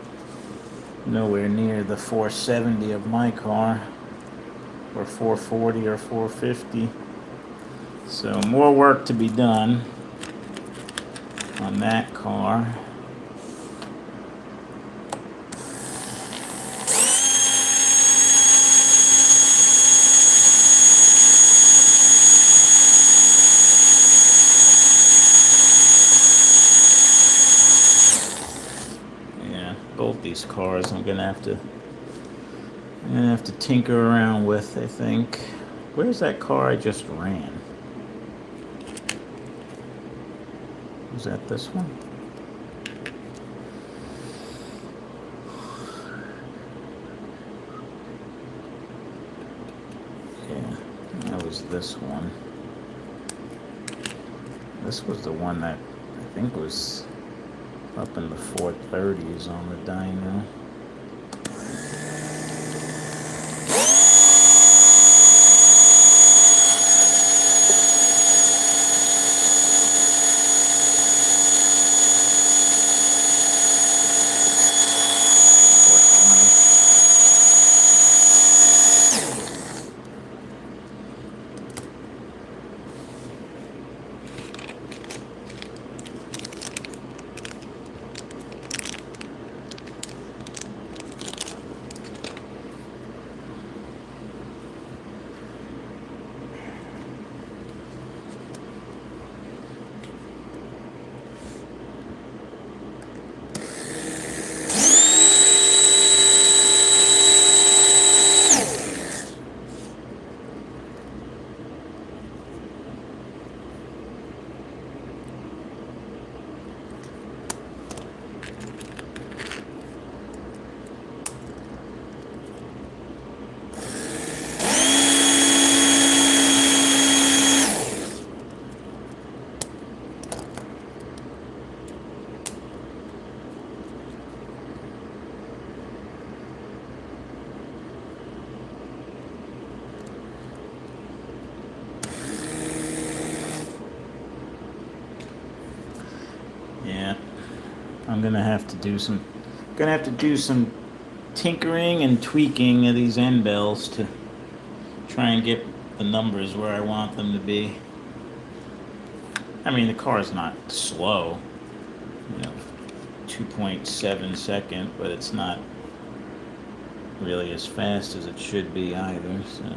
nowhere near the 470 of my car, or 440 or 450. So more work to be done on that car. Both these cars I'm gonna have to tinker around with, I think. Where's that car I just ran? Was that this one? Yeah, that was this one. This was the one that I think was up in the 430s on the dyno. gonna have to do some tinkering and tweaking of these Endbells to try and get the numbers where I want them to be. I mean, the car is not slow, 2.7 second, but it's not really as fast as it should be either, so.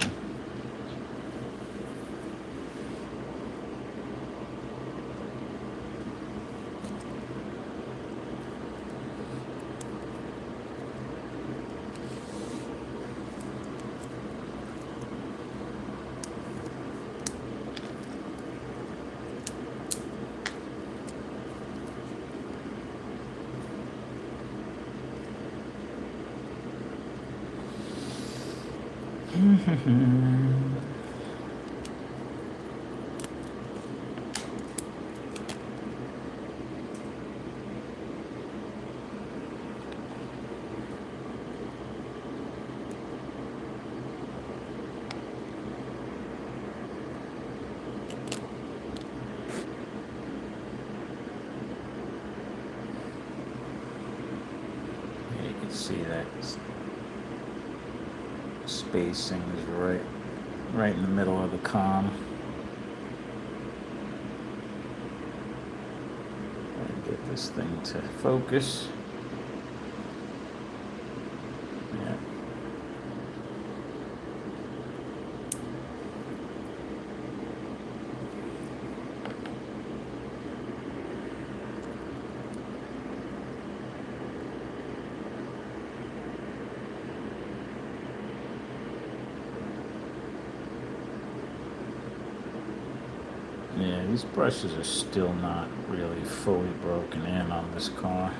You can see that spacing is right in the middle of the comm. And get this thing to focus. Yeah. Yeah, these brushes are still not really fully broken in on this car.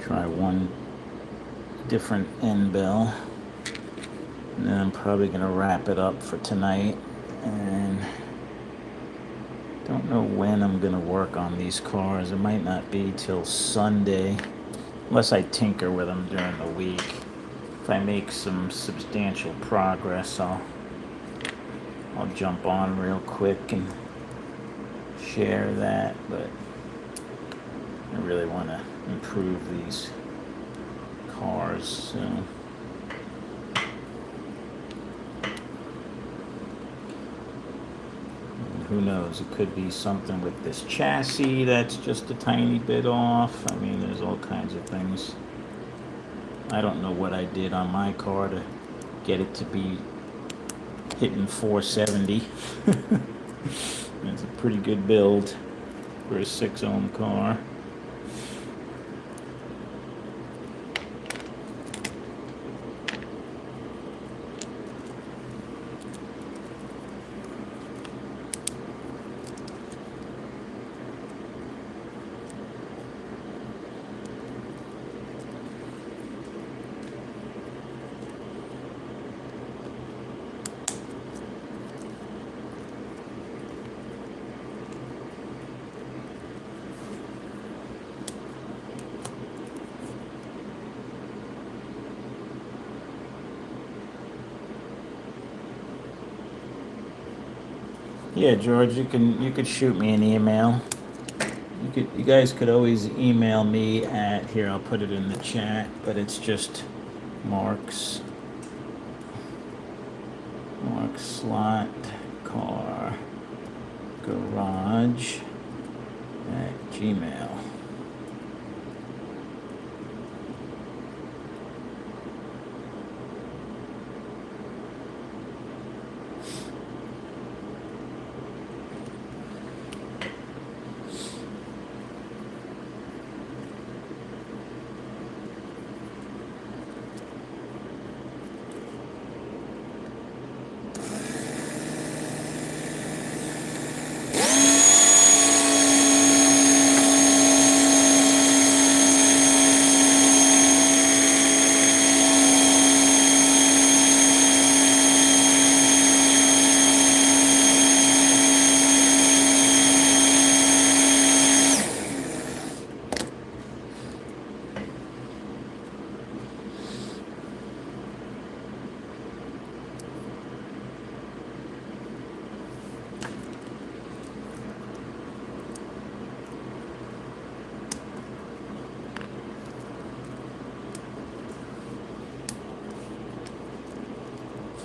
Try one different Endbell, and then I'm probably gonna wrap it up for tonight. And don't know when I'm gonna work on these cars. It might not be till Sunday, unless I tinker with them during the week. If I make some substantial progress, I'll jump on real quick and share that. But I really want to improve these cars, so. And who knows, it could be something with this chassis that's just a tiny bit off. I mean, there's all kinds of things. I don't know what I did on my car to get it to be hitting 470. It's a pretty good build for a 6-ohm car. Yeah, George, you could shoot me an email. You guys could always email me at, here, I'll put it in the chat, but it's just Mark Slot Car Garage at Gmail.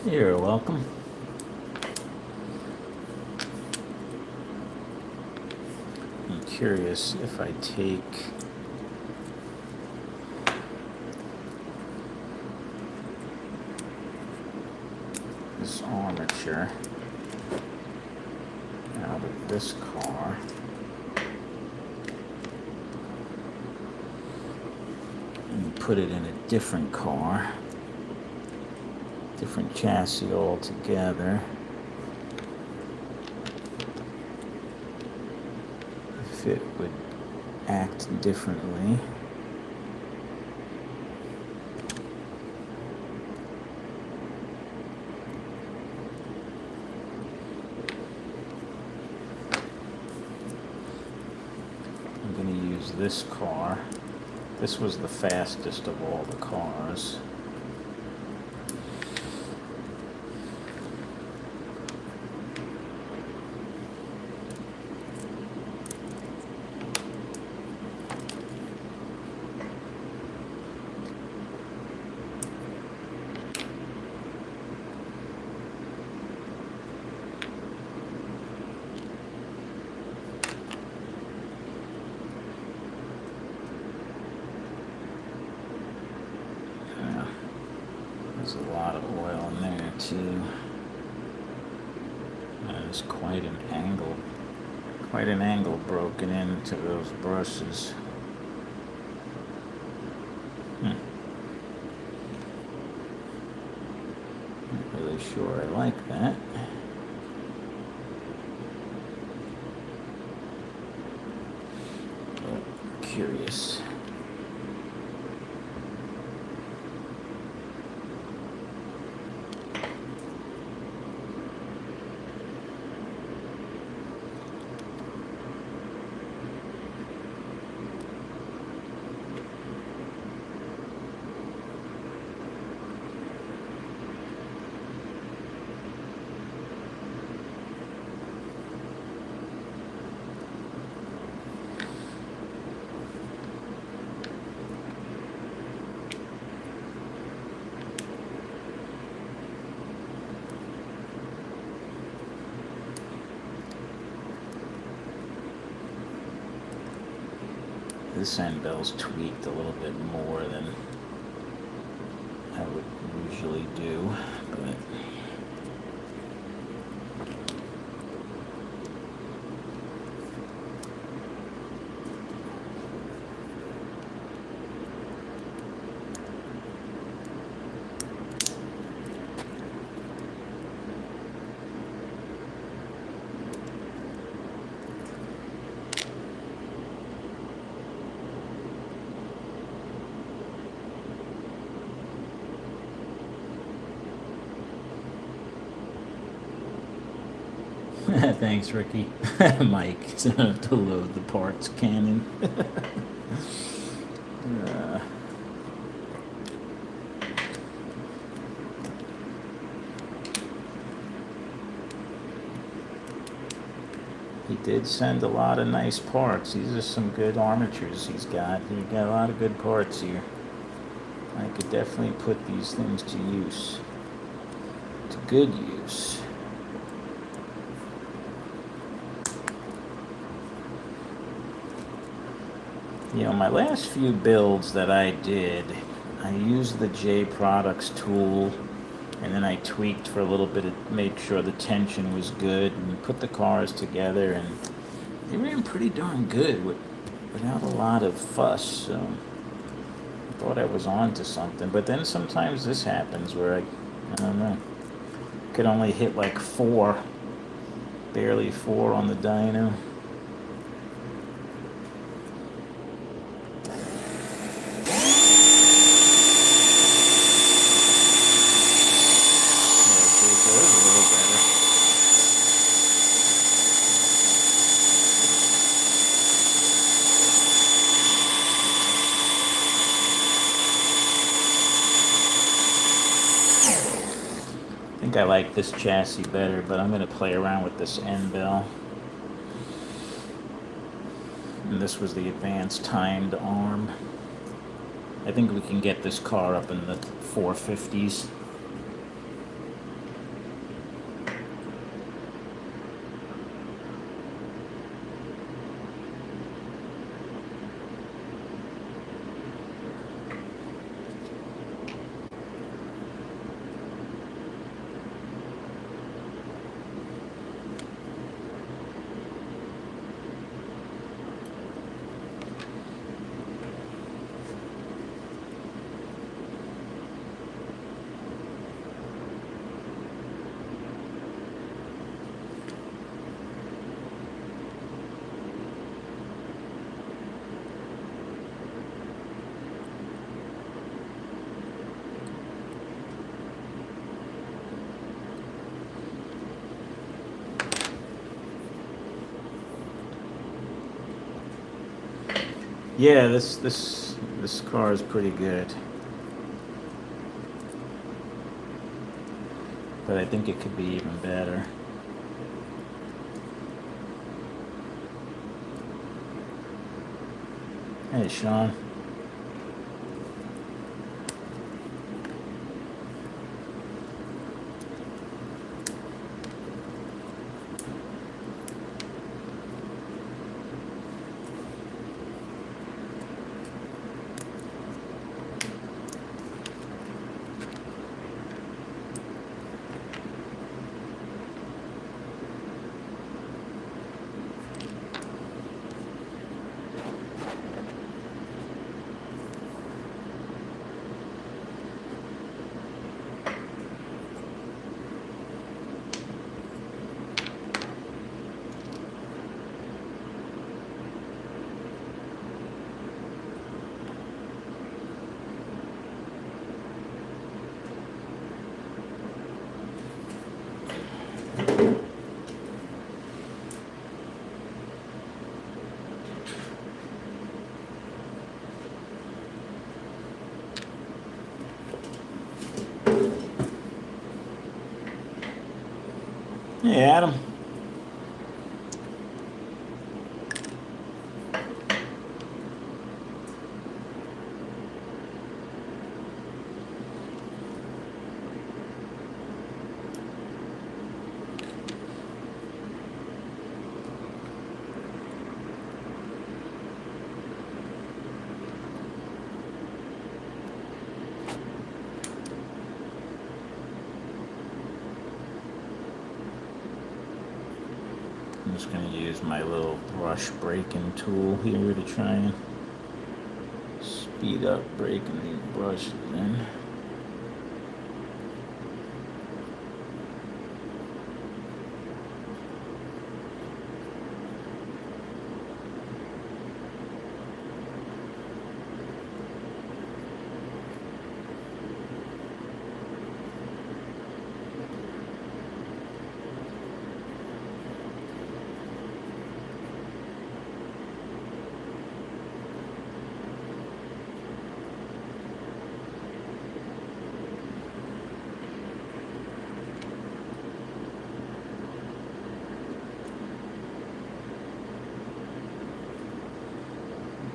You're welcome. I'm curious if I take this armature out of this car and put it in a different car, different chassis altogether, if it would act differently. I'm going to use this car. This was the fastest of all the cars. There's a lot of oil in there too. There's quite an angle broken into those brushes. Not really sure I like that. But curious. This Endbell's tweaked a little bit more than I would usually do, but thanks, Ricky. Mike, to load the parts cannon. He did send a lot of nice parts. These are some good armatures he's got. He got a lot of good parts here. I could definitely put these things to use. To good use. You know, my last few builds that I did, I used the J Products tool, and then I tweaked for a little bit, made sure the tension was good, and put the cars together, and they ran pretty darn good without a lot of fuss. So I thought I was on to something. But then sometimes this happens where I don't know, could only hit like 4, barely 4 on the dyno. I think I like this chassis better, but I'm going to play around with this Endbell. And this was the advanced timed arm. I think we can get this car up in the 450s. Yeah, this car is pretty good. But I think it could be even better. Hey, Sean. Hey, Adam. I'm just going to use my little brush braking tool here to try and speed up breaking these brushes in.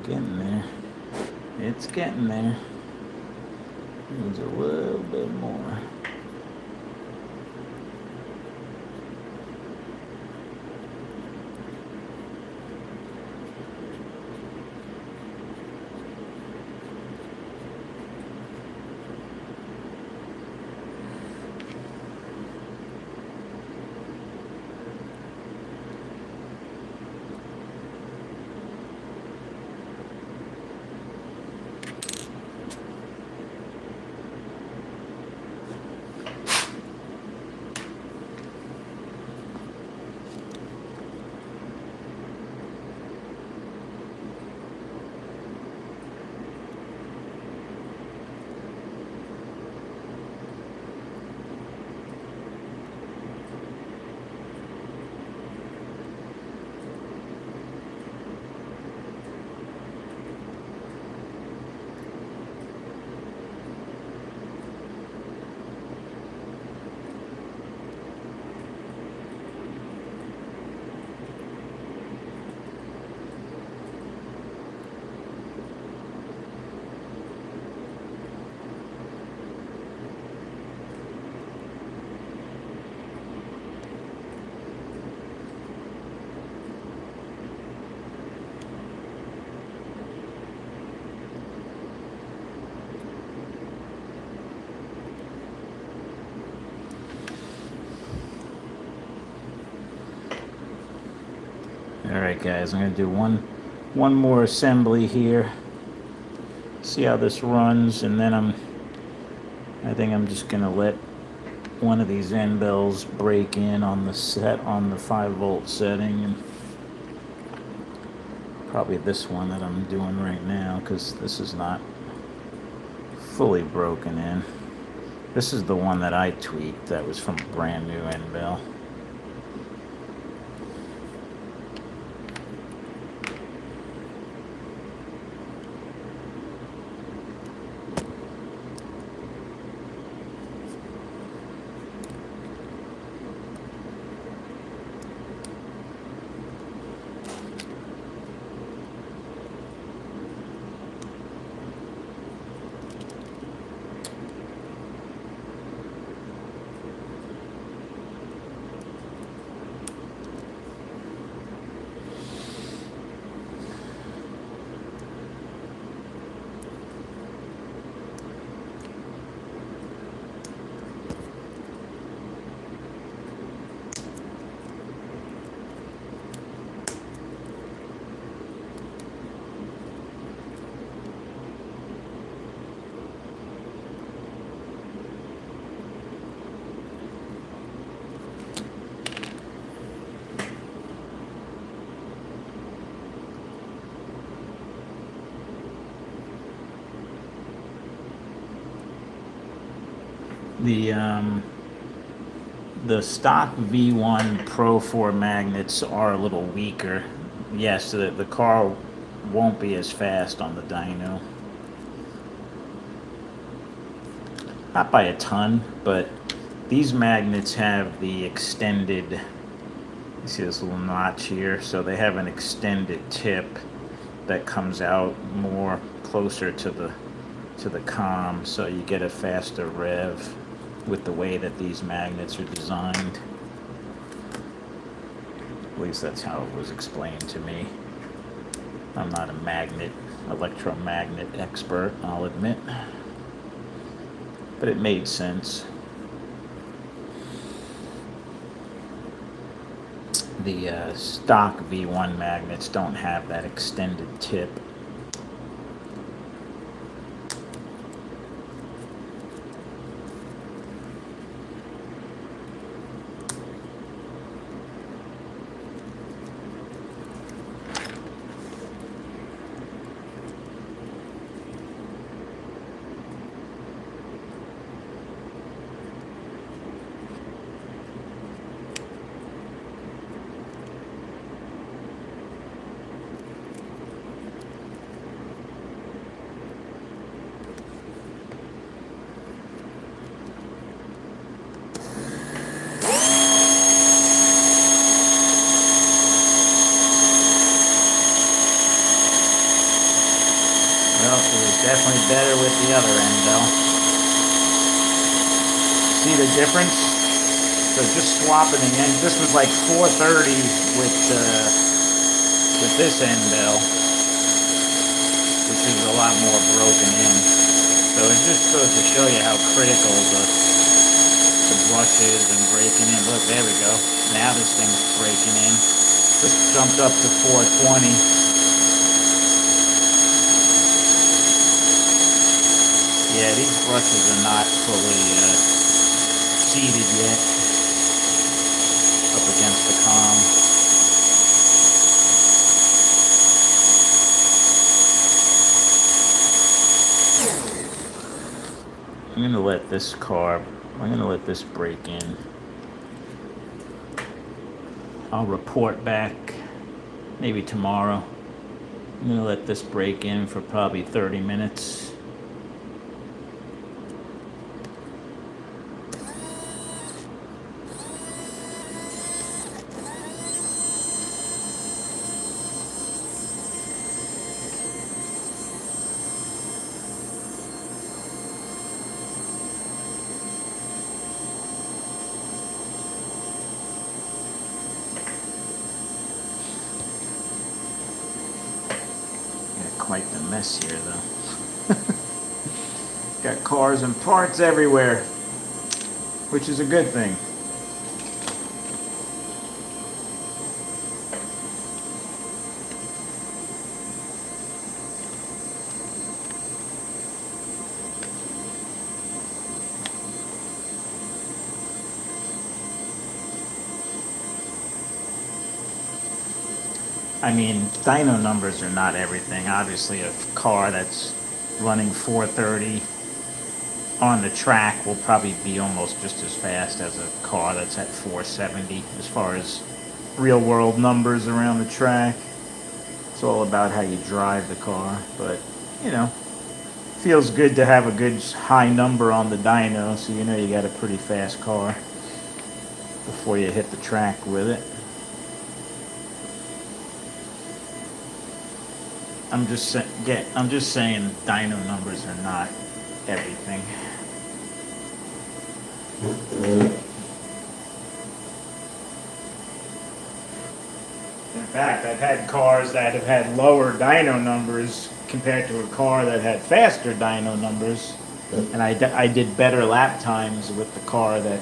Getting there. It's getting there. Needs a little bit more. Alright guys, I'm going to do one more assembly here. See how this runs, and then I think I'm just going to let one of these Endbells break in on the 5-volt setting, and probably this one that I'm doing right now, because this is not fully broken in. This is the one that I tweaked that was from a brand new Endbell. The stock V1 Pro 4 magnets are a little weaker. Yes, the car won't be as fast on the dyno. Not by a ton, but these magnets have the extended, you see this little notch here, so they have an extended tip that comes out more closer to the comm, so you get a faster rev with the way that these magnets are designed. At least that's how it was explained to me. I'm not a electromagnet expert, I'll admit. But it made sense. The stock V1 magnets don't have that extended tip. Well, it was definitely better with the other Endbell. See the difference? So just swapping the end. This was like 430 with this Endbell, which is a lot more broken in. So it just goes to show you how critical the brushes and breaking in. Look, there we go. Now this thing's breaking in. Just jumped up to 420. Yeah, these brushes are not fully seated yet up against the comm. I'm gonna let this break in. I'll report back maybe tomorrow. I'm gonna let this break in for probably 30 minutes. Quite the mess here, though. Got cars and parts everywhere, which is a good thing. I mean, dyno numbers are not everything. Obviously, a car that's running 430 on the track will probably be almost just as fast as a car that's at 470 as far as real world numbers around the track. It's all about how you drive the car, but you know, feels good to have a good high number on the dyno, so you know you got a pretty fast car before you hit the track with it. I'm just saying dyno numbers are not everything. In fact, I've had cars that have had lower dyno numbers compared to a car that had faster dyno numbers, and I did better lap times with the car that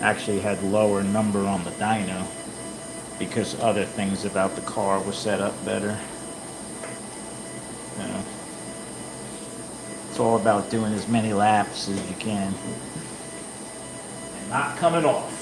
actually had lower number on the dyno because other things about the car were set up better. You know, it's all about doing as many laps as you can and not coming off.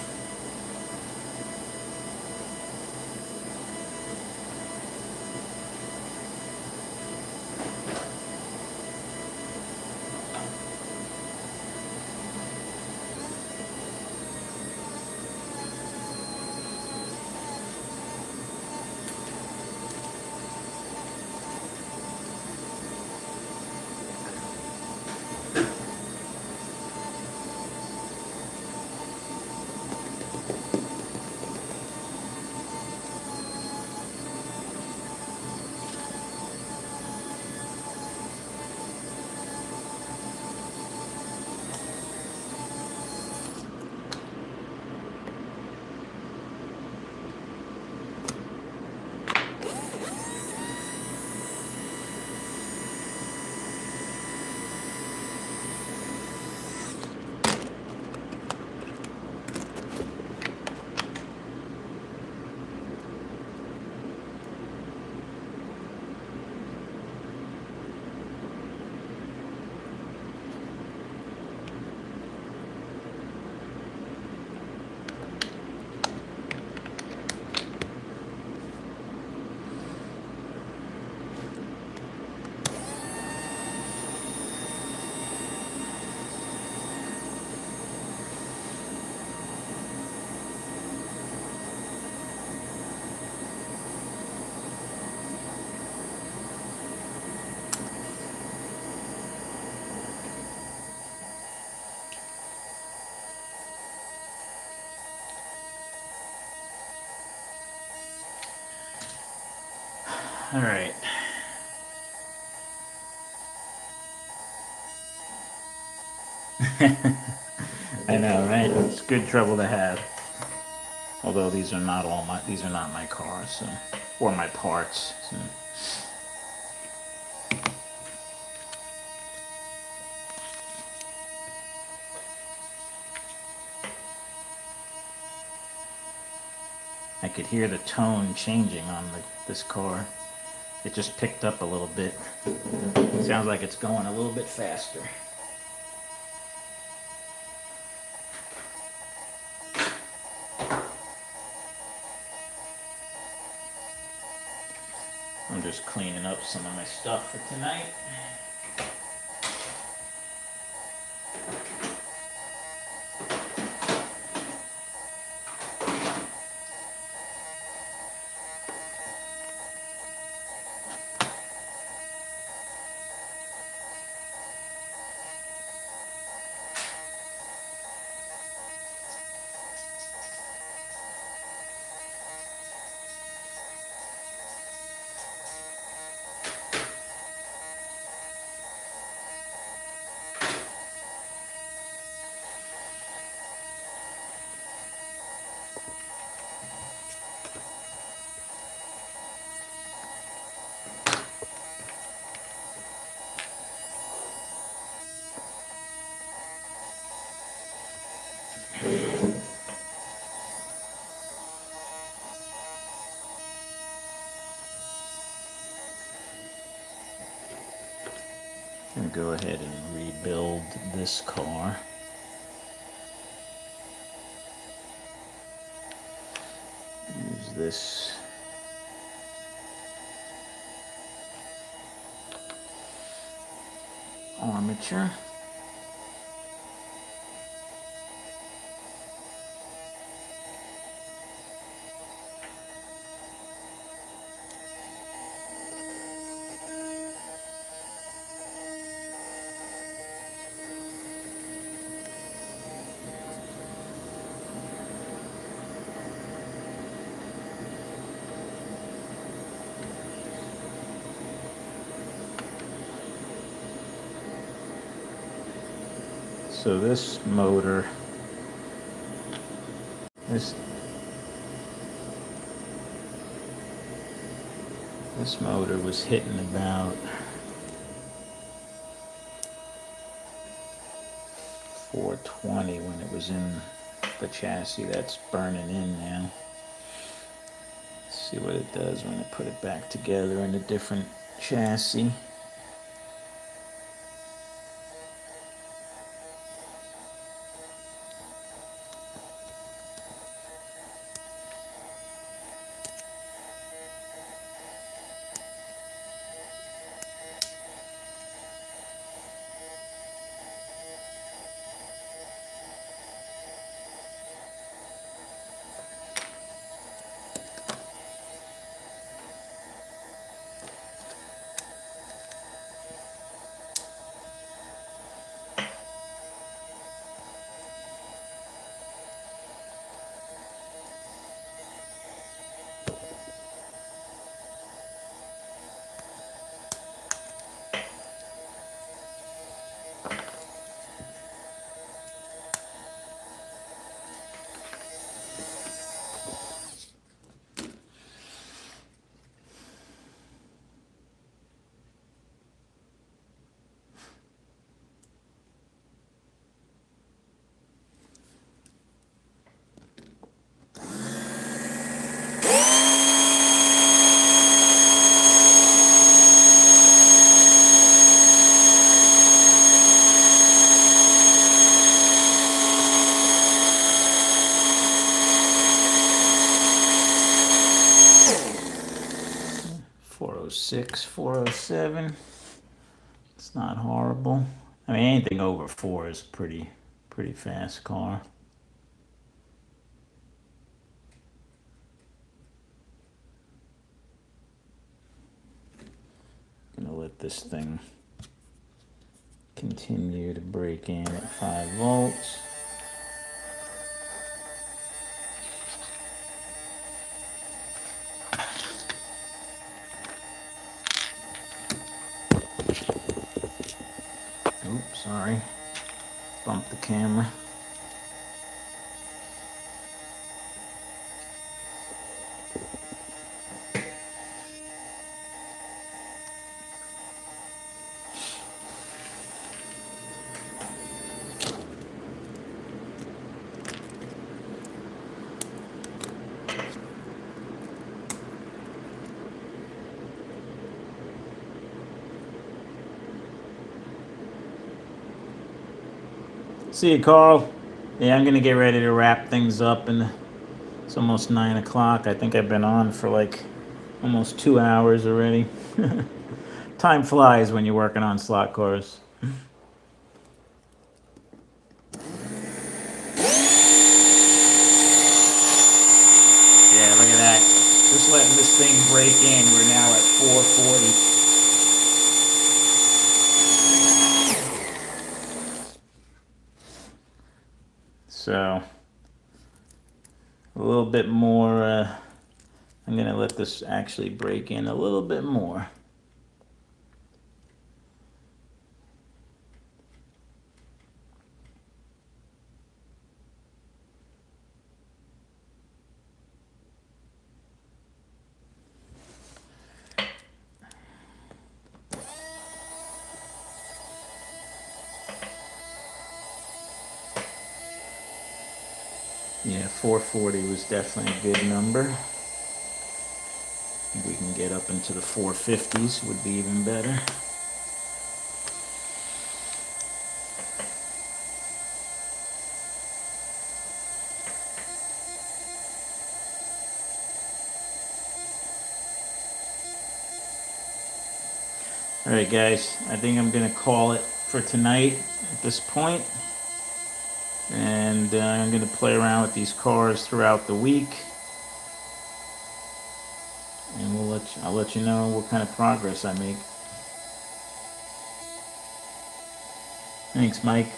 All right. I know, right? It's good trouble to have. Although these are not my cars, so, or my parts. So. I could hear the tone changing on this car. It just picked up a little bit. Sounds like it's going a little bit faster. I'm just cleaning up some of my stuff for tonight. I'm gonna go ahead and rebuild this car. Use this armature. So this motor, this motor was hitting about 420 when it was in the chassis. That's burning in now. Let's see what it does when I put it back together in a different chassis. .406, 407. It's not horrible. I mean, anything over 4 is pretty fast car. Gonna let this thing continue to break in at 5 volts. Sorry. Bumped the camera. See you, Carl. Yeah, I'm gonna get ready to wrap things up, and it's almost 9 o'clock. I think I've been on for like almost 2 hours already. Time flies when you're working on slot cars. Yeah, look at that. Just letting this thing break in. We're now at 440. So, a little bit more. I'm going to let this actually break in a little bit more. Yeah, 440 was definitely a good number. If we can get up into the 450s, would be even better. All right, guys, I think I'm going to call it for tonight at this point. And I'm going to play around with these cars throughout the week. And I'll let you know what kind of progress I make. Thanks, Mike.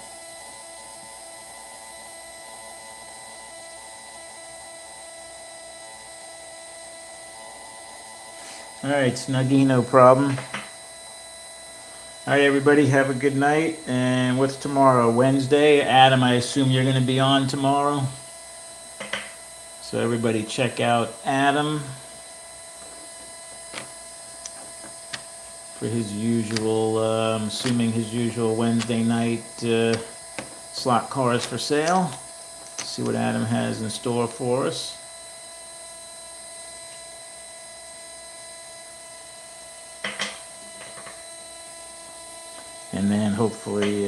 All right, Snuggie, no problem. All right, everybody, have a good night. And what's tomorrow? Wednesday? Adam, I assume you're going to be on tomorrow. So everybody check out Adam for his usual, I'm assuming his usual Wednesday night slot cars for sale. See what Adam has in store for us. And then hopefully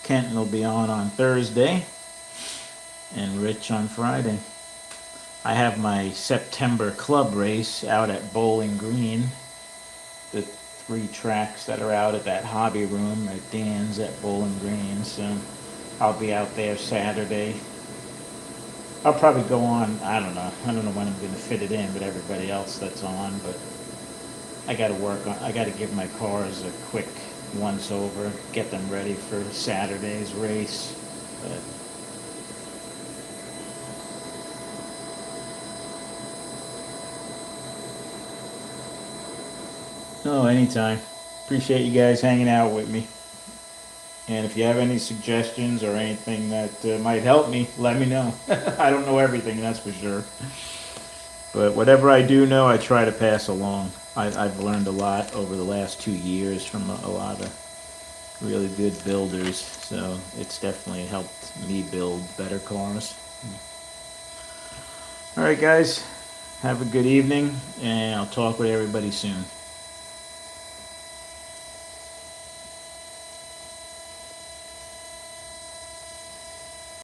Kenton will be on Thursday and Rich on Friday. I have my September club race out at Bowling Green. The 3 tracks that are out at that hobby room at Dan's at Bowling Green. So I'll be out there Saturday. I'll probably go on, I don't know when I'm going to fit it in with everybody else that's on, but I got to give my cars a quick once over, get them ready for Saturday's race. But no, anytime. Appreciate you guys hanging out with me. And if you have any suggestions or anything that might help me, let me know. I don't know everything, that's for sure. But whatever I do know, I try to pass along. I've learned a lot over the last 2 years from a lot of really good builders, so it's definitely helped me build better cars. All right, guys, have a good evening, and I'll talk with everybody soon.